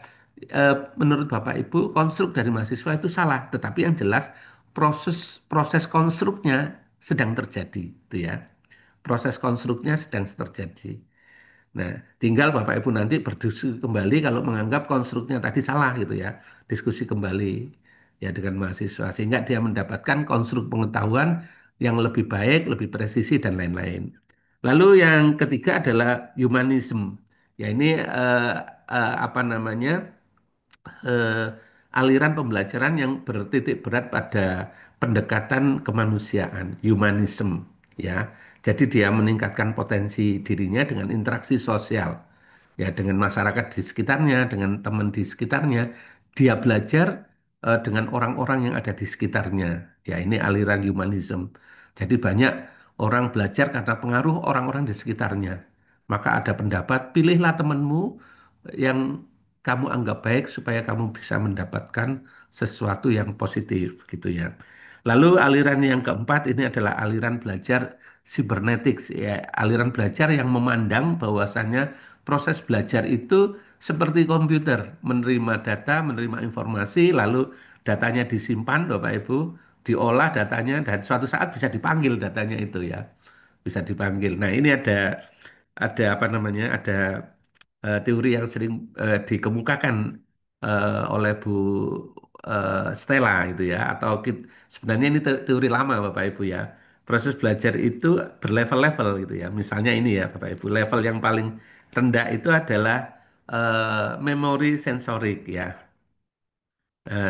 menurut Bapak Ibu konstruk dari mahasiswa itu salah. Tetapi yang jelas proses proses konstruknya sedang terjadi, itu ya. Proses konstruknya sedang terjadi. Nah, tinggal Bapak Ibu nanti berdiskusi kembali kalau menganggap konstruknya tadi salah gitu ya. Diskusi kembali ya dengan mahasiswa sehingga dia mendapatkan konstruk pengetahuan yang lebih baik, lebih presisi dan lain-lain. Lalu yang ketiga adalah humanism. Ya ini apa namanya? eh, aliran pembelajaran yang bertitik berat pada pendekatan kemanusiaan, humanism, ya. Jadi dia meningkatkan potensi dirinya dengan interaksi sosial, ya, dengan masyarakat di sekitarnya, dengan teman di sekitarnya. Dia belajar dengan orang-orang yang ada di sekitarnya. Ya, ini aliran humanism. Jadi banyak orang belajar karena pengaruh orang-orang di sekitarnya. Maka ada pendapat, pilihlah temanmu yang kamu anggap baik supaya kamu bisa mendapatkan sesuatu yang positif gitu ya. Lalu aliran yang keempat ini adalah aliran belajar cybernetics ya, aliran belajar yang memandang bahwasannya proses belajar itu seperti komputer, menerima data, menerima informasi, lalu datanya disimpan Bapak Ibu, diolah datanya dan suatu saat bisa dipanggil datanya itu ya. Bisa dipanggil. Nah, ini ada apa namanya? Ada teori yang sering dikemukakan oleh Bu Stella itu ya atau sebenarnya ini teori lama Bapak Ibu ya. Proses belajar itu berlevel-level gitu ya. Misalnya ini ya Bapak Ibu, level yang paling rendah itu adalah memori sensorik ya.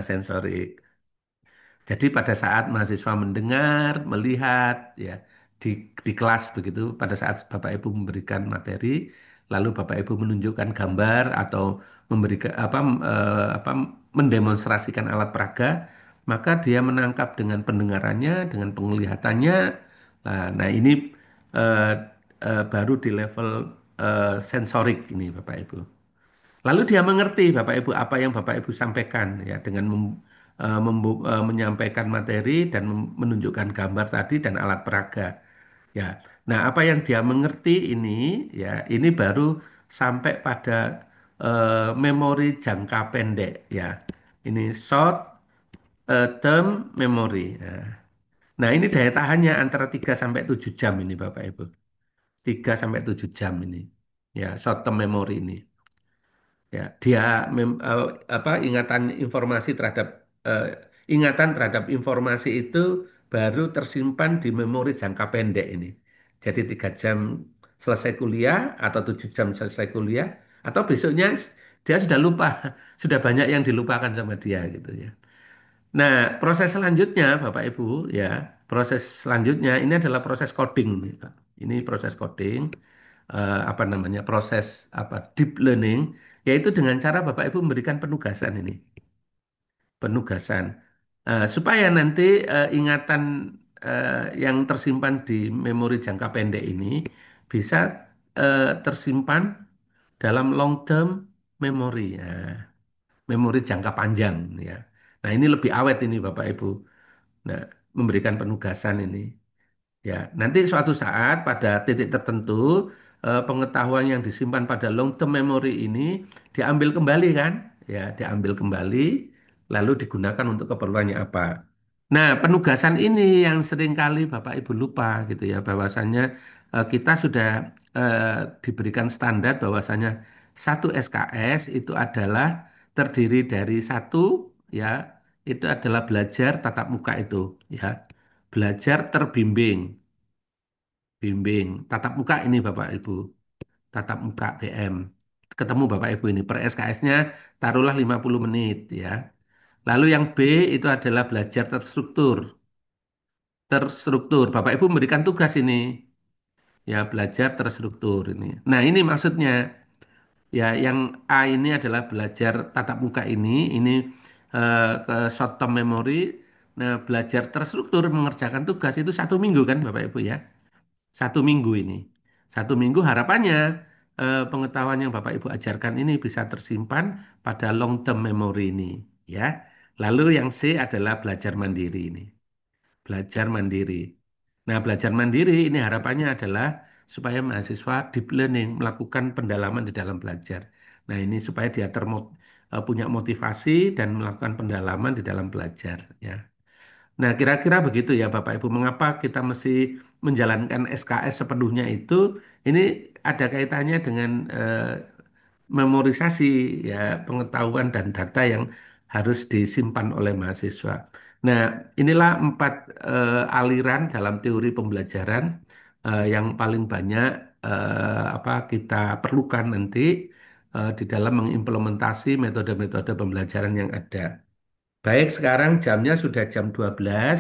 Sensorik. Jadi pada saat mahasiswa mendengar, melihat, ya di kelas begitu, pada saat Bapak Ibu memberikan materi, lalu Bapak Ibu menunjukkan gambar atau memberikan apa mendemonstrasikan alat peraga, maka dia menangkap dengan pendengarannya, dengan penglihatannya. Nah, ini eh, baru di level sensorik ini Bapak Ibu. Lalu dia mengerti Bapak Ibu apa yang Bapak Ibu sampaikan ya dengan menyampaikan materi dan menunjukkan gambar tadi dan alat peraga. Ya. Nah, apa yang dia mengerti ini ya ini baru sampai pada memori jangka pendek ya. Ini short term memory. Ya. Nah, ini daya tahannya antara 3 sampai 7 jam ini Bapak Ibu. 3 sampai 7 jam ini. Ya, short term memory ini. Ya, dia apa ingatan informasi terhadap eh, ingatan terhadap informasi itu baru tersimpan di memori jangka pendek ini. Jadi 3 jam selesai kuliah atau 7 jam selesai kuliah atau besoknya dia sudah lupa, sudah banyak yang dilupakan sama dia gitu ya. Nah, proses selanjutnya Bapak Ibu ya, proses selanjutnya ini adalah proses coding nih, Pak. Ini proses coding apa namanya? Proses apa deep learning yaitu dengan cara Bapak Ibu memberikan penugasan ini, penugasan. Supaya nanti ingatan yang tersimpan di memori jangka pendek ini bisa tersimpan dalam long term memory. Nah, memori jangka panjang ya. Nah, ini lebih awet ini Bapak Ibu. Nah, memberikan penugasan ini. Ya, nanti suatu saat pada titik tertentu pengetahuan yang disimpan pada long term memory ini diambil kembali kan? Ya, diambil kembali lalu digunakan untuk keperluannya apa? Nah, penugasan ini yang seringkali Bapak Ibu lupa gitu ya, bahwasannya kita sudah eh, diberikan standar bahwasannya satu SKS itu adalah terdiri dari satu ya, itu adalah belajar tatap muka itu ya, belajar terbimbing, bimbing tatap muka ini Bapak Ibu, tatap muka TM. Ketemu Bapak Ibu ini per SKS-nya taruhlah 50 menit ya. Lalu yang B itu adalah belajar terstruktur. Terstruktur. Bapak Ibu memberikan tugas ini, ya belajar terstruktur ini. Nah, ini maksudnya ya yang A ini adalah belajar tatap muka ini ke short term memory. Nah, belajar terstruktur mengerjakan tugas itu 1 minggu kan Bapak Ibu ya. 1 minggu ini. 1 minggu harapannya pengetahuan yang Bapak Ibu ajarkan ini bisa tersimpan pada long term memory ini ya. Lalu yang C adalah belajar mandiri ini. Belajar mandiri. Nah, belajar mandiri ini harapannya adalah supaya mahasiswa deep learning melakukan pendalaman di dalam belajar. Nah, ini supaya dia punya motivasi dan melakukan pendalaman di dalam belajar ya. Nah, kira-kira begitu ya Bapak Ibu. Mengapa kita mesti menjalankan SKS sepenuhnya itu? Ini ada kaitannya dengan memorisasi ya pengetahuan dan data yang harus disimpan oleh mahasiswa. Nah, inilah 4 aliran dalam teori pembelajaran yang paling banyak apa kita perlukan nanti di dalam mengimplementasi metode-metode pembelajaran yang ada. Baik, sekarang jamnya sudah jam 12.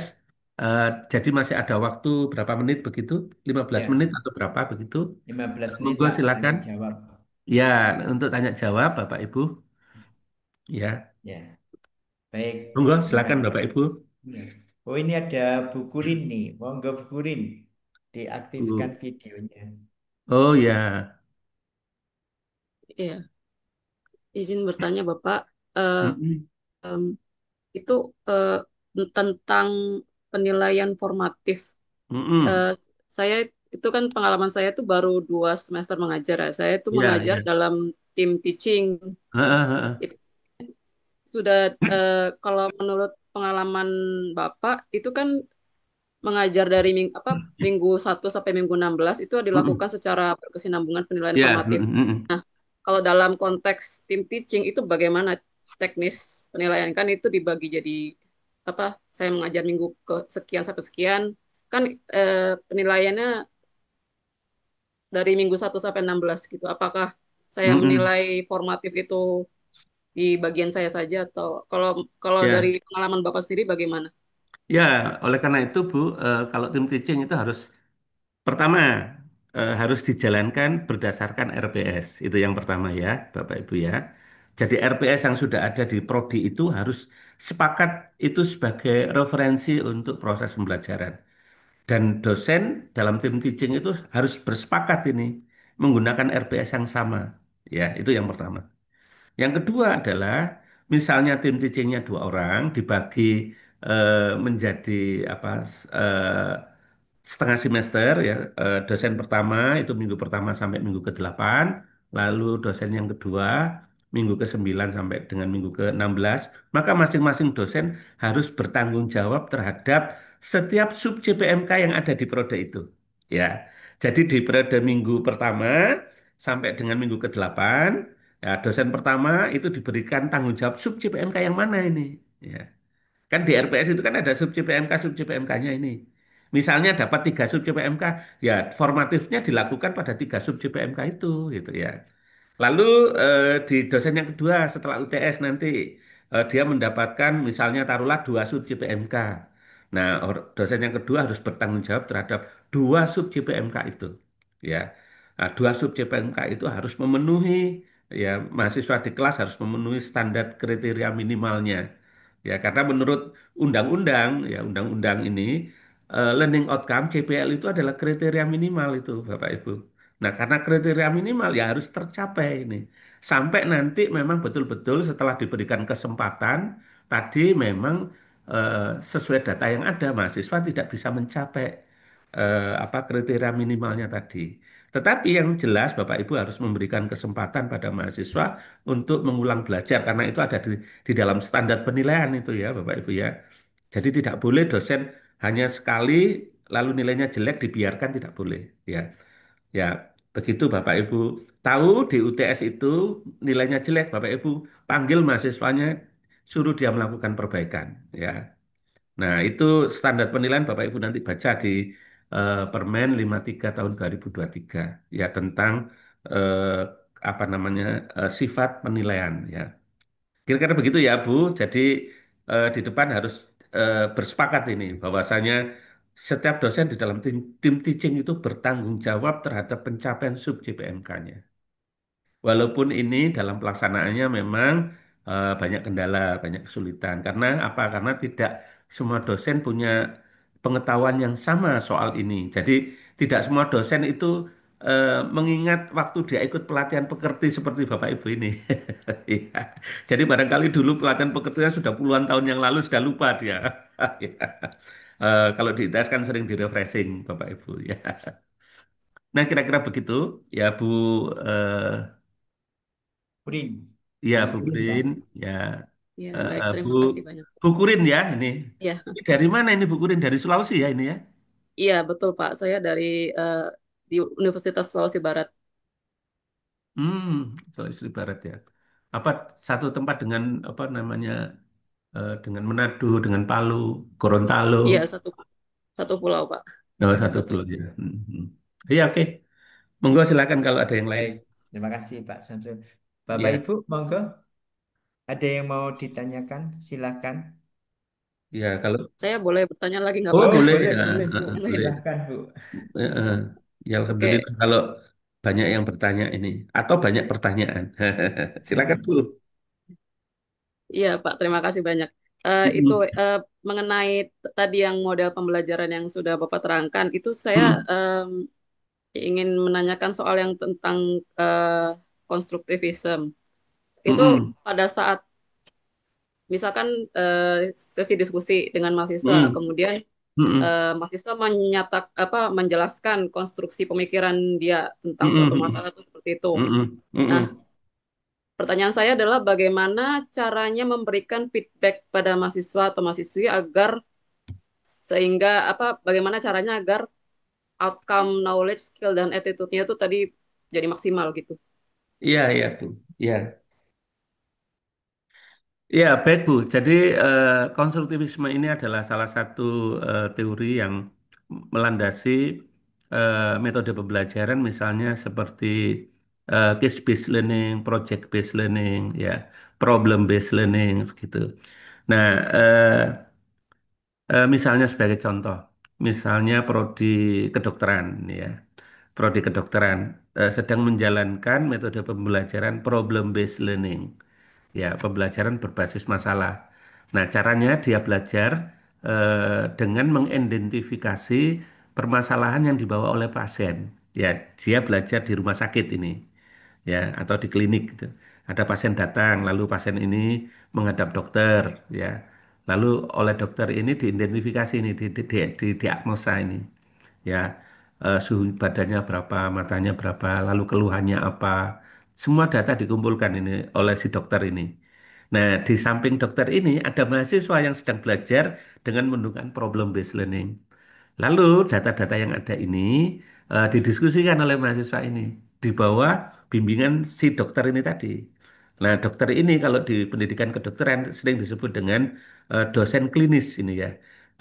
eh, jadi masih ada waktu berapa menit begitu? 15 menit Ya, atau berapa begitu? 15 menit Monggo Pak, tanya silakan. jawab. Ya, untuk tanya jawab Bapak Ibu. Ya, Ya, baik. monggo Terima silakan kasih Pak. Bapak Ibu. Ya. Oh ini ada Bu Kurin nih. Monggo Bu Kurin. Diaktifkan Bu. videonya. Oh ya. Iya, izin bertanya Bapak, eh, Mm-mm. em, itu tentang penilaian formatif. Eh, Mm-mm. saya itu kan pengalaman saya tuh baru 2 semester mengajar ya. Saya tuh Ya, mengajar ya. dalam tim teaching. Heeh, heeh. Itu sudah kalau menurut pengalaman Bapak itu kan mengajar dari minggu 1 sampai minggu 16 itu Mm-mm. dilakukan secara berkesinambungan penilaian Ya, formatif. mm-mm, mm-mm. Kalau dalam konteks tim teaching itu bagaimana teknis penilaian kan itu dibagi jadi apa? Saya mengajar minggu ke sekian sampai sekian kan penilaiannya dari minggu 1 sampai 16 gitu. Apakah saya Mm-mm. menilai formatif itu di bagian saya saja atau kalau kalau dari Ya, pengalaman Bapak sendiri bagaimana? ya. Oleh karena itu, Bu, kalau tim teaching itu harus pertama harus dijalankan berdasarkan RPS. Itu yang pertama ya, Bapak Ibu ya. Jadi RPS yang sudah ada di prodi itu harus sepakat itu sebagai referensi untuk proses pembelajaran. Dan dosen dalam tim teaching itu harus bersepakat ini menggunakan RPS yang sama. Ya, itu yang pertama. Yang kedua adalah misalnya tim teachingnya 2 orang dibagi menjadi apa eh, setengah semester ya. Dosen pertama itu minggu pertama sampai minggu ke-8, lalu dosen yang kedua minggu ke-9 sampai dengan minggu ke-16. Maka masing-masing dosen harus bertanggung jawab terhadap setiap sub CPMK yang ada di prode itu. Ya. Jadi di periode minggu pertama sampai dengan minggu ke-8, ya, dosen pertama itu diberikan tanggung jawab sub CPMK yang mana ini? Ya. Kan di RPS itu kan ada sub CPMK-nya ini. Misalnya dapat 3 sub CPMK, ya formatifnya dilakukan pada 3 sub CPMK itu, gitu ya. Lalu di dosen yang kedua setelah UTS nanti dia mendapatkan misalnya taruhlah 2 sub CPMK. Nah, dosen yang kedua harus bertanggung jawab terhadap 2 sub CPMK itu. Ya, nah, 2 sub CPMK itu harus memenuhi ya mahasiswa di kelas harus memenuhi standar kriteria minimalnya. Ya, karena menurut undang-undang ya undang-undang ini learning outcome CPL itu adalah kriteria minimal itu Bapak Ibu. Nah, karena kriteria minimal ya harus tercapai ini. Sampai nanti memang betul-betul setelah diberikan kesempatan, tadi memang sesuai data yang ada, mahasiswa tidak bisa mencapai apa kriteria minimalnya tadi. Tetapi yang jelas Bapak Ibu harus memberikan kesempatan pada mahasiswa untuk mengulang belajar karena itu ada di dalam standar penilaian itu ya Bapak Ibu ya. Jadi tidak boleh dosen hanya sekali lalu nilainya jelek dibiarkan tidak boleh. Ya, ya begitu Bapak Ibu tahu di UTS itu nilainya jelek, Bapak Ibu panggil mahasiswanya, suruh dia melakukan perbaikan. Ya, nah itu standar penilaian Bapak Ibu nanti baca di Permen 53 tahun 2023 ya tentang eh, apa namanya sifat penilaian ya. Kira-kira begitu ya, Bu. Jadi di depan harus bersepakat ini bahwasanya setiap dosen di dalam tim teaching itu bertanggung jawab terhadap pencapaian sub JPMK-nya. Walaupun ini dalam pelaksanaannya memang banyak kendala, banyak kesulitan. Karena apa? Karena tidak semua dosen punya pengetahuan yang sama soal ini. Jadi tidak semua dosen itu mengingat waktu dia ikut pelatihan pekerti seperti Bapak Ibu ini. Iya. Jadi barangkali dulu pelatihan pekertinya sudah puluhan tahun yang lalu sudah lupa dia. Iya. Kalau di ITS kan sering di refreshing Bapak Ibu ya. Nah kira-kira begitu ya Bu. eh, Kurin. Iya, Bu Bu Kurin ya. Kurin. Ya, Ya, baik. Bu, Terima kasih banyak. Bu Kurin ya ini. Ya, Ini dari mana ini Bu Kurin? Dari Sulawesi ya ini ya? iya betul Pak. Saya dari eh, di Universitas Sulawesi Barat. Hmm, Sulawesi Barat ya. Apa satu tempat dengan apa namanya dengan Manado, dengan Palu, Gorontalo. Iya, satu satu pulau Pak. Oh, satu Betul. pulau ya. Iya oke. Monggo silakan kalau ada yang lain. Baik, terima kasih Pak Samsul. Bapak Ya, Ibu, monggo. Ada yang mau ditanyakan? Silakan. ya kalau Saya boleh bertanya lagi nggak oh Pak? Oh, boleh boleh, ya, boleh Bu. boleh. Silahkan Bu. Eh, eh. Ya Oke, Alhamdulillah kalau banyak yang bertanya ini atau banyak pertanyaan. Silakan Bu. iya Pak. Terima kasih banyak. Itu Mm-mm. mengenai tadi yang model pembelajaran yang sudah Bapak terangkan, itu saya Mm-mm. ingin menanyakan soal yang tentang konstruktivisme. Itu Mm-mm. pada saat misalkan sesi diskusi dengan mahasiswa, Mm-mm. kemudian Mm-mm. mahasiswa menjelaskan konstruksi pemikiran dia tentang suatu Mm-mm. masalah itu seperti itu. Mm-mm. Nah, Mm-mm. pertanyaan saya adalah bagaimana caranya memberikan feedback pada mahasiswa atau mahasiswi agar sehingga bagaimana caranya agar outcome knowledge, skill dan attitude-nya itu tadi jadi maksimal gitu. Iya, iya Bu. Iya. Iya, baik Bu. Jadi konstruktivisme ini adalah salah satu teori yang melandasi metode pembelajaran misalnya seperti case based learning, project based learning, ya, problem based learning gitu. Nah, misalnya sebagai contoh, misalnya prodi kedokteran, ya, prodi kedokteran sedang menjalankan metode pembelajaran problem based learning, ya, pembelajaran berbasis masalah. Nah, caranya dia belajar dengan mengidentifikasi permasalahan yang dibawa oleh pasien. Ya, dia belajar di rumah sakit ini ya atau di klinik gitu. Ada pasien datang, lalu pasien ini menghadap dokter ya. Lalu oleh dokter ini diidentifikasi ini diagnosa ini ya suhu badannya berapa, matanya berapa, lalu keluhannya apa. Semua data dikumpulkan ini oleh si dokter ini. Nah, di samping dokter ini ada mahasiswa yang sedang belajar dengan menggunakan problem based learning. Lalu data-data yang ada ini didiskusikan oleh mahasiswa ini di bawah bimbingan si dokter ini tadi. Nah, dokter ini kalau di pendidikan kedokteran sering disebut dengan dosen klinis ini ya.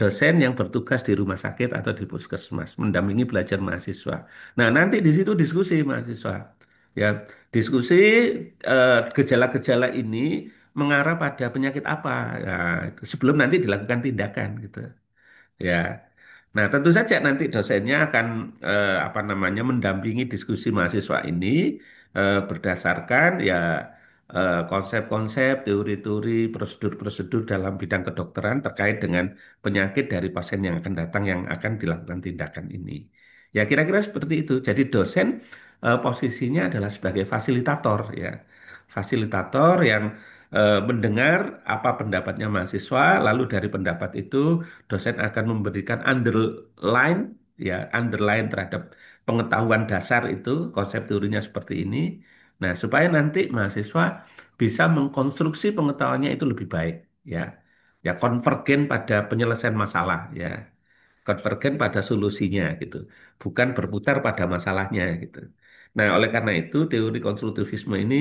Dosen yang bertugas di rumah sakit atau di puskesmas, mendampingi belajar mahasiswa. Nah, nanti di situ diskusi mahasiswa. Ya, diskusi gejala-gejala ini mengarah pada penyakit apa. Ya, itu sebelum nanti dilakukan tindakan gitu. Ya. Nah, tentu saja nanti dosennya akan apa namanya mendampingi diskusi mahasiswa ini berdasarkan ya konsep-konsep, teori-teori, prosedur-prosedur dalam bidang kedokteran terkait dengan penyakit dari pasien yang akan datang yang akan dilakukan tindakan ini. Ya, kira-kira seperti itu. Jadi dosen posisinya adalah sebagai fasilitator ya. Fasilitator yang mendengar apa pendapatnya mahasiswa, lalu dari pendapat itu dosen akan memberikan underline ya underline terhadap pengetahuan dasar itu konsep teorinya seperti ini. Nah, supaya nanti mahasiswa bisa mengkonstruksi pengetahuannya itu lebih baik ya. Ya konvergen pada penyelesaian masalah ya. Konvergen pada solusinya gitu, bukan berputar pada masalahnya gitu. Nah, oleh karena itu teori konstruktivisme ini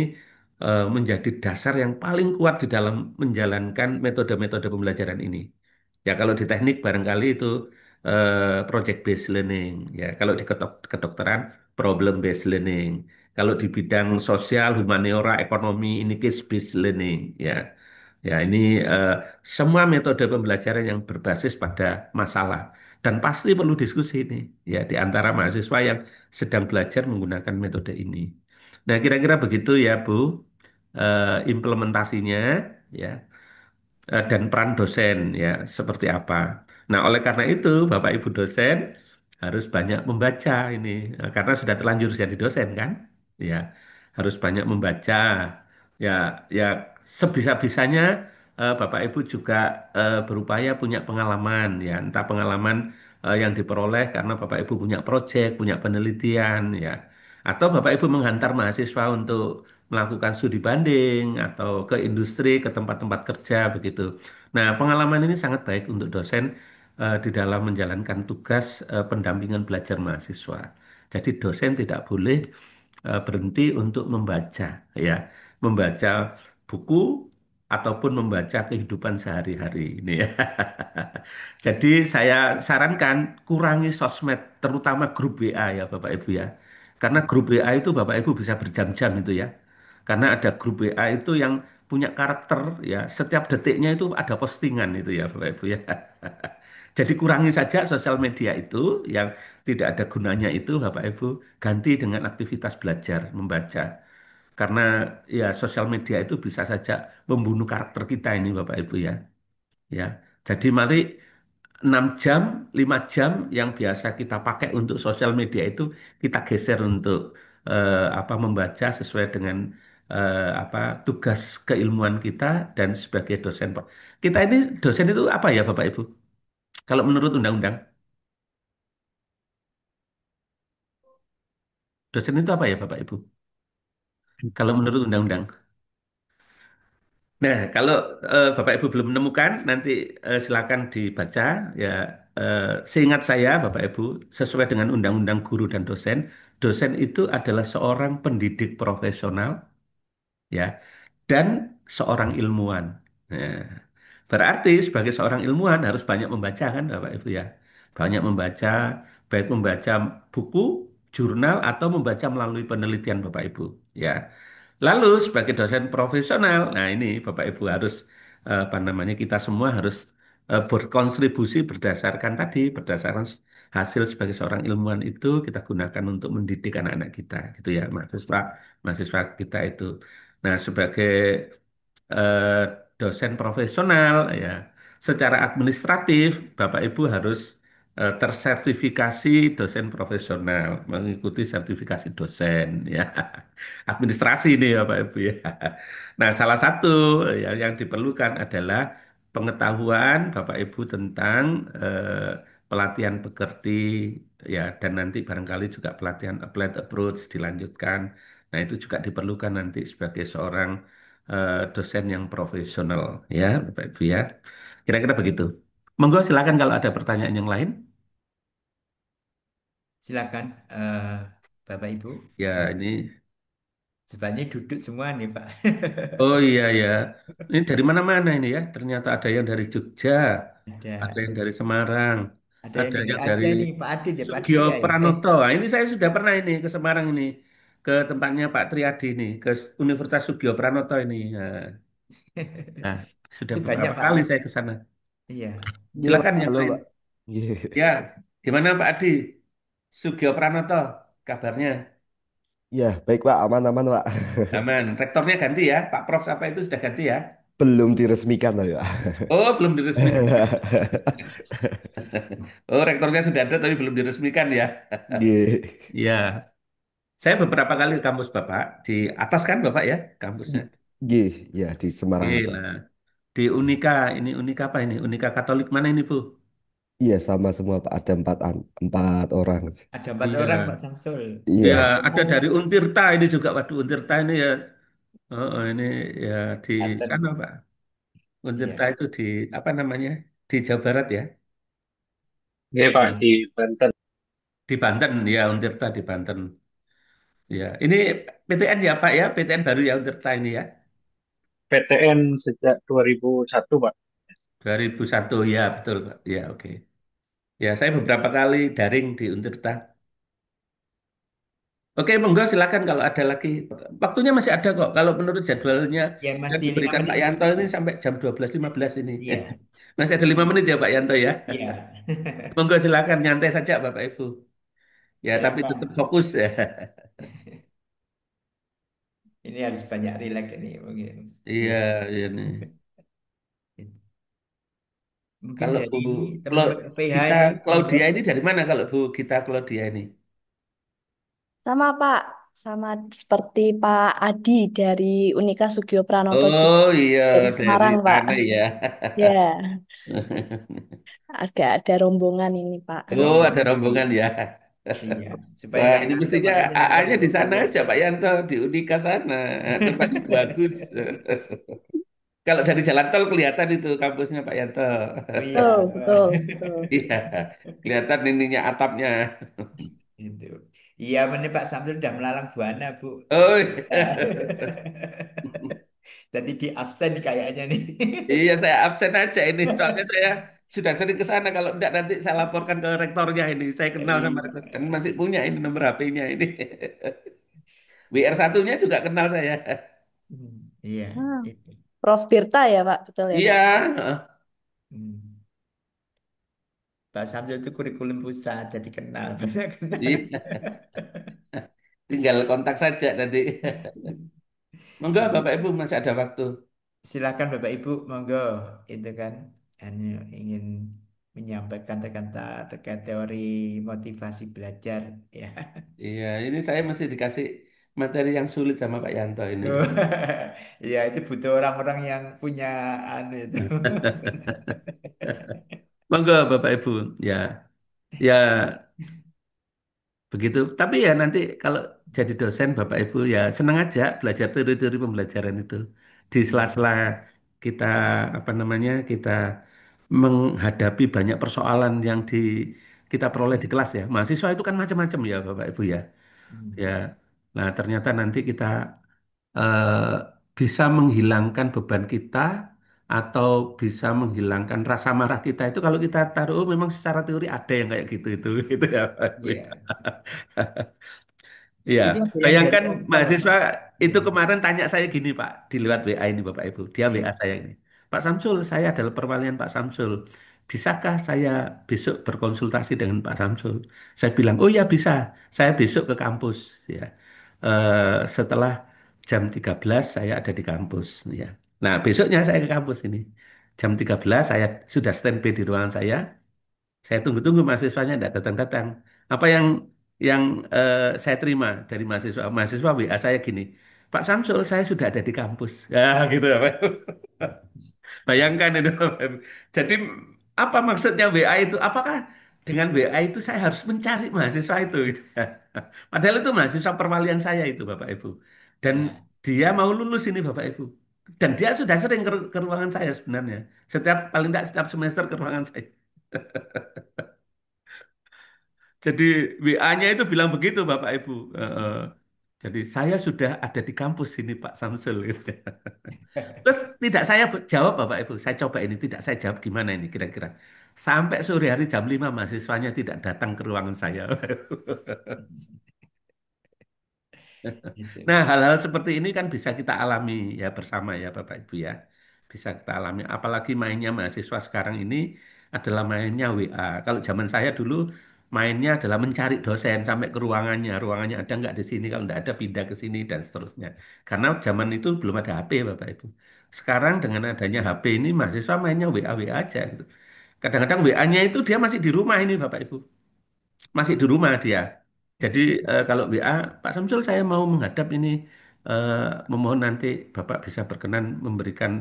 menjadi dasar yang paling kuat di dalam menjalankan metode-metode pembelajaran ini. Ya, kalau di teknik barangkali itu project based learning, ya. Kalau di kedokteran problem based learning. Kalau di bidang sosial, humaniora, ekonomi ini case based learning, ya. Ya, ini semua metode pembelajaran yang berbasis pada masalah. Dan pasti perlu diskusi ini ya di antara mahasiswa yang sedang belajar menggunakan metode ini. Nah, kira-kira begitu ya, Bu, implementasinya ya dan peran dosen ya seperti apa. Nah, oleh karena itu Bapak Ibu dosen harus banyak membaca ini. Karena sudah terlanjur jadi dosen kan? Ya, harus banyak membaca. Ya, ya sebisa-bisanya Bapak Ibu juga berupaya punya pengalaman ya, entah pengalaman yang diperoleh karena Bapak Ibu punya proyek, punya penelitian ya. Atau Bapak Ibu menghantar mahasiswa untuk melakukan studi banding atau ke industri, ke tempat-tempat kerja begitu. Nah, pengalaman ini sangat baik untuk dosen di dalam menjalankan tugas pendampingan belajar mahasiswa. Jadi dosen tidak boleh berhenti untuk membaca, ya, membaca buku ataupun membaca kehidupan sehari-hari ini ya. Jadi saya sarankan kurangi sosmed, terutama grup WA ya Bapak Ibu ya. Karena grup WA itu Bapak Ibu bisa berjam-jam itu ya. Karena ada grup WA itu yang punya karakter ya, setiap detiknya itu ada postingan itu ya Bapak Ibu ya. Jadi kurangi saja sosial media itu yang tidak ada gunanya itu Bapak Ibu, ganti dengan aktivitas belajar, membaca. Karena ya sosial media itu bisa saja membunuh karakter kita ini Bapak Ibu ya. Ya. Jadi mari 6 jam, 5 jam yang biasa kita pakai untuk sosial media itu kita geser untuk apa membaca sesuai dengan apa tugas keilmuan kita dan sebagai dosen. Kita ini dosen itu apa ya Bapak Ibu? Kalau menurut undang-undang, dosen itu apa ya Bapak Ibu? Kalau menurut undang-undang. Nah, kalau Bapak Ibu belum menemukan, nanti silakan dibaca. Ya, seingat saya, Bapak Ibu, sesuai dengan Undang-Undang Guru dan Dosen, dosen itu adalah seorang pendidik profesional, ya, dan seorang ilmuwan. Nah, berarti sebagai seorang ilmuwan harus banyak membaca kan, Bapak Ibu ya, banyak membaca, baik membaca buku, jurnal, atau membaca melalui penelitian Bapak Ibu, ya. Lalu sebagai dosen profesional, nah ini Bapak Ibu harus apa namanya kita semua harus berkontribusi berdasarkan tadi berdasarkan hasil sebagai seorang ilmuwan itu kita gunakan untuk mendidik anak-anak kita gitu ya mahasiswa mahasiswa kita itu. Nah sebagai eh, dosen profesional ya secara administratif Bapak Ibu harus tersertifikasi dosen profesional mengikuti sertifikasi dosen ya. Administrasi ini ya Pak Ibu ya. Nah, salah satu yang diperlukan adalah pengetahuan Bapak Ibu tentang pelatihan pekerti ya dan nanti barangkali juga pelatihan applied approach dilanjutkan. Nah, itu juga diperlukan nanti sebagai seorang dosen yang profesional ya Bapak Ibu ya. Kira-kira begitu. Monggo silakan kalau ada pertanyaan yang lain. Silakan Bapak Ibu. Ya, Eh, ini Sebenarnya duduk semua nih Pak. oh iya ya. Ini dari mana-mana ini ya. Ternyata ada yang dari Jogja, ada Ada yang dari Semarang, ada yang ada dari yang dari Aceh nih Pak Adit ya Pak Sugio Tria ya. Pranoto. Nah, ini saya sudah pernah ini ke Semarang ini, ke tempatnya Pak Triadi ini, ke Universitas Sugio Pranoto ini. Nah, sudah Itu banyak beberapa Pak kali ya. saya ke sana. Iya. Iya Pak, Silakan yang halo lain. Pak. Iya, Ya, gimana Pak Adi? Sugio Pranoto, kabarnya iya, baik Pak, aman-aman Pak. aman. Rektornya ganti ya, Pak Prof apa itu sudah ganti ya? Belum diresmikan loh ya. Oh, belum diresmikan. Oh, rektornya sudah ada tapi belum diresmikan ya. Iya, Iya, saya beberapa kali ke kampus Bapak di atas kan Bapak ya kampusnya. iya, iya di Semarang Gila. atas. Di Unika, ini Unika apa ini? Unika Katolik mana ini Bu? Iya sama semua Pak, ada empat orang. Ada 4 orang Pak Iya. Samsul. Ya, Iya, ada dari Untirta ini juga. Waduh, Untirta ini ya. Oh, ini ya di Klaten. sana Pak. Untirta Iya, itu di apa namanya? Di Jawa Barat ya? Oke, Pak, iya. di Banten. Di Banten ya, Untirta di Banten. Ya, ini PTN ya Pak ya, PTN baru ya Untirta ini ya. PTN sejak 2001, Pak. 2001 ya, betul Pak. Ya, oke. Ya, saya beberapa kali daring di Untirta. Oke, monggo silakan kalau ada lagi. Waktunya masih ada kok. Kalau menurut jadwalnya Ya yang masih lima diberikan Pak menit lagi, Yanto ini Pak. sampai jam 12.15 ini. Iya, Masih ada 5 menit ya Pak Yanto ya. iya. Monggo silakan nyantai saja Bapak Ibu. Ya, tapi tetap Silakan. fokus ya. Ini harus banyak rileks ini mungkin. Iya, Biar iya nih. mungkin Kalau dari Bu ini Klo- teman-teman PH kita ini, monggo. Claudia ini dari mana kalau Bu kita Claudia ini? Sama Pak, sama seperti Pak Adi dari Unika Sugio Pranoto juga Oh iya dari dari Semarang, Pak. sana ya. Ya, agak ada rombongan ini, Pak. Oh Oh, ada rombongan ya. iya. Supaya Wah nggak ini ngantuk, mestinya makanya sampai AA-nya di sana nunggu-nunggu. aja Pak Yanto di Unika sana. Tempatnya bagus. Kalau dari jalan tol kelihatan itu kampusnya Pak Yanto. Oh iya. Betul, betul, betul. Iya, kelihatan ininya atapnya. Itu. Iya, benar Pak Samsul udah melalang buana, Bu. Oh Ya. iya. Tadi di absen kayaknya nih. Iya, saya absen aja ini. Soalnya saya sudah sering ke sana. Kalau enggak nanti saya laporkan ke rektornya ini. Saya kenal sama rektor Iya. dan masih punya ini nomor HP-nya ini. WR satunya juga kenal saya. Iya, Ah, itu. Prof. Tirta ya, Pak? Betul ya, Iya, Pak? heeh. Hmm. Pak Samsul itu kurikulum pusat, jadi kenal, benar kenal. Iya. Tinggal kontak saja nanti. Monggo Jadi Bapak Ibu masih ada waktu. silakan Bapak Ibu, monggo itu kan, anu, ingin menyampaikan kata-kata terkait teori motivasi belajar, ya. Iya, ini saya masih dikasih materi yang sulit sama Pak Yanto ini. Ya itu butuh orang-orang yang punya anu itu. Monggo Bapak Ibu. Ya, ya begitu. Tapi ya nanti kalau jadi dosen Bapak Ibu ya senang aja belajar teori-teori pembelajaran itu. Di Iya. sela-sela kita apa namanya kita menghadapi banyak persoalan yang kita peroleh di kelas ya. Mahasiswa itu kan macam-macam ya Bapak Ibu ya. Ya. Hmm. Nah, ternyata nanti kita eh, bisa menghilangkan beban kita atau bisa menghilangkan rasa marah kita itu kalau kita taruh "Oh, memang secara teori ada yang kayak gitu itu gitu ya Pak Ibu ya. Iya. Iya, Ini ada yang dari bayangkan Ektor, mahasiswa Mas. itu Iya. kemarin tanya saya gini Pak, di lewat WA ini Bapak Ibu, dia WA Iya. saya ini. Pak Samsul, saya adalah perwalian Pak Samsul. Bisakah saya besok berkonsultasi dengan Pak Samsul? Saya bilang, oh ya bisa, saya besok ke kampus. Ya, setelah jam 13 saya ada di kampus. Ya, nah besoknya saya ke kampus ini. Jam 13 saya sudah standby di ruangan saya. Saya tunggu-tunggu mahasiswanya tidak datang-datang. Apa yang saya terima dari mahasiswa, mahasiswa WA saya gini, Pak Samsul, saya sudah ada di kampus. Ya gitu ya Pak. Bayangkan itu. Jadi apa maksudnya WA itu? Apakah dengan WA itu saya harus mencari mahasiswa itu? Gitu ya. Padahal itu mahasiswa perwalian saya itu Bapak Ibu. Dan Nah, dia mau lulus ini Bapak Ibu. Dan dia sudah sering ke ruangan saya sebenarnya. Paling tidak setiap semester ke ruangan saya. Jadi WA-nya itu bilang begitu Bapak Ibu. Jadi saya sudah ada di kampus ini Pak Samsul. Gitu. Terus tidak saya jawab Bapak Ibu. Saya coba ini tidak saya jawab gimana ini kira-kira. Sampai sore hari jam 5 mahasiswanya tidak datang ke ruangan saya. gitu. Nah, hal-hal seperti ini kan bisa kita alami ya bersama ya Bapak Ibu ya. Bisa kita alami. Apalagi mainnya mahasiswa sekarang ini adalah mainnya WA. Kalau zaman saya dulu mainnya adalah mencari dosen sampai ke ruangannya. Ruangannya ada nggak di sini? Kalau nggak ada pindah ke sini dan seterusnya. Karena zaman itu belum ada HP Bapak Ibu. Sekarang dengan adanya HP ini mahasiswa mainnya WA-WA aja gitu. Kadang-kadang WA-nya itu dia masih di rumah ini Bapak Ibu. Masih di rumah dia. Jadi kalau WA, Pak Samsul saya mau menghadap ini, eh, memohon nanti Bapak bisa berkenan memberikan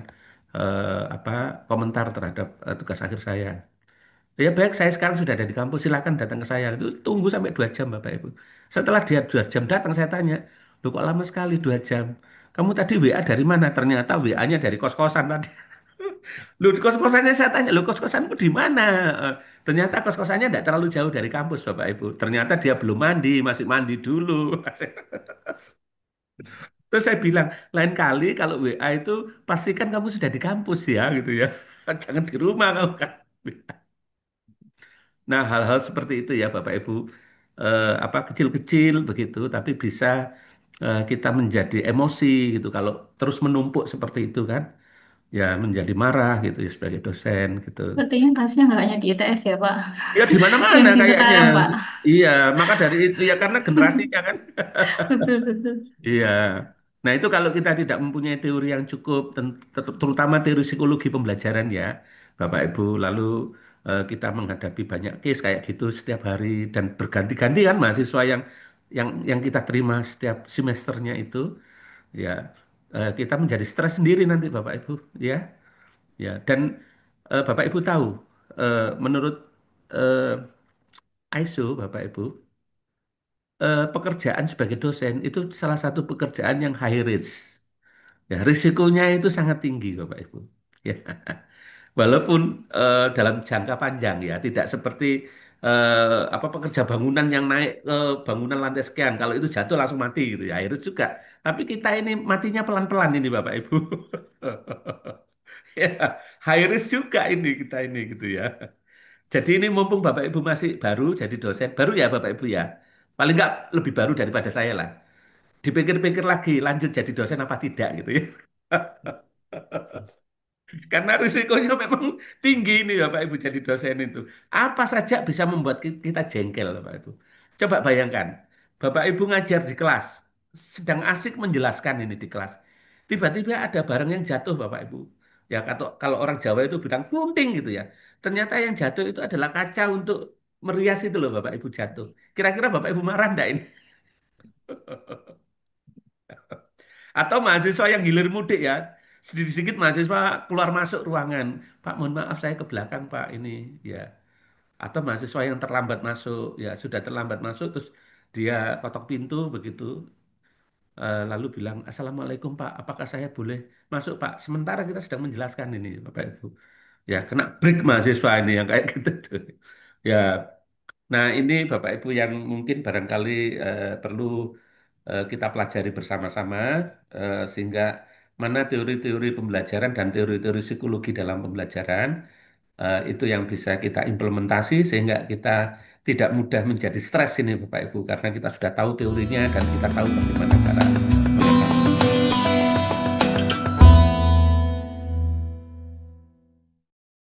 apa komentar terhadap tugas akhir saya. Ya baik, saya sekarang sudah ada di kampus, silakan datang ke saya. Itu tunggu sampai 2 jam Bapak Ibu. Setelah dia 2 jam datang, saya tanya, lu kok lama sekali 2 jam? Kamu tadi WA dari mana? Ternyata WA-nya dari kos-kosan tadi. Lu kos-kosannya saya tanya, lu kos-kosanmu di mana? Eh, Ternyata kos-kosannya tidak terlalu jauh dari kampus, Bapak Ibu. Ternyata dia belum mandi, masih mandi dulu. Terus saya bilang, lain kali kalau WA itu pastikan kamu sudah di kampus ya, gitu ya. Jangan di rumah kamu kan. Nah, hal-hal seperti itu ya, Bapak Ibu, apa kecil-kecil begitu, tapi bisa kita menjadi emosi gitu. Kalau terus menumpuk seperti itu kan, ya menjadi marah gitu ya sebagai dosen gitu. Sepertinya kasusnya nggak hanya di ITS ya, Pak. Ya di mana-mana Gen Z kayaknya. sekarang, Pak. Iya, maka dari itu ya karena generasinya kan. Betul, betul. Iya. Nah, itu kalau kita tidak mempunyai teori yang cukup, terutama teori psikologi pembelajaran ya, Bapak Ibu, lalu kita menghadapi banyak case kayak gitu setiap hari dan berganti-ganti kan mahasiswa yang kita terima setiap semesternya itu, ya kita menjadi stres sendiri nanti Bapak Ibu, ya, ya. Dan Bapak Ibu tahu, menurut eh, ISO, Bapak Ibu, pekerjaan sebagai dosen itu salah satu pekerjaan yang high risk. Ya, risikonya itu sangat tinggi, Bapak Ibu. Ya, walaupun dalam jangka panjang ya, tidak seperti apa pekerja bangunan yang naik ke bangunan lantai sekian. Kalau itu jatuh langsung mati gitu ya, harus juga. Tapi kita ini matinya pelan-pelan ini, Bapak Ibu. Ya, high risk juga ini kita ini gitu ya. Jadi ini mumpung Bapak Ibu masih baru jadi dosen, baru ya Bapak Ibu ya. Paling nggak lebih baru daripada saya lah. Dipikir-pikir lagi, lanjut jadi dosen apa tidak gitu ya. Karena risikonya memang tinggi ini Bapak Ibu jadi dosen itu. Apa saja bisa membuat kita jengkel Bapak Ibu. Coba bayangkan, Bapak Ibu ngajar di kelas, sedang asik menjelaskan ini di kelas. Tiba-tiba ada barang yang jatuh Bapak Ibu. Ya kalau orang Jawa itu bilang bunting gitu ya. Ternyata yang jatuh itu adalah kaca untuk merias itu loh Bapak Ibu jatuh. Kira-kira Bapak Ibu marah enggak ini? Atau mahasiswa yang hilir mudik ya, sedikit-sedikit mahasiswa keluar masuk ruangan. Pak, mohon maaf saya ke belakang Pak ini ya. Atau mahasiswa yang terlambat masuk ya sudah terlambat masuk terus dia ketok pintu begitu. Lalu bilang Assalamualaikum Pak, apakah saya boleh masuk Pak? Sementara kita sedang menjelaskan ini Bapak Ibu. Ya kena break mahasiswa ini yang kayak gitu tuh. Ya, nah ini Bapak Ibu yang mungkin barangkali perlu kita pelajari bersama-sama sehingga mana teori-teori pembelajaran dan teori-teori psikologi dalam pembelajaran itu yang bisa kita implementasi sehingga kita tidak mudah menjadi stres ini Bapak Ibu karena kita sudah tahu teorinya dan kita tahu bagaimana cara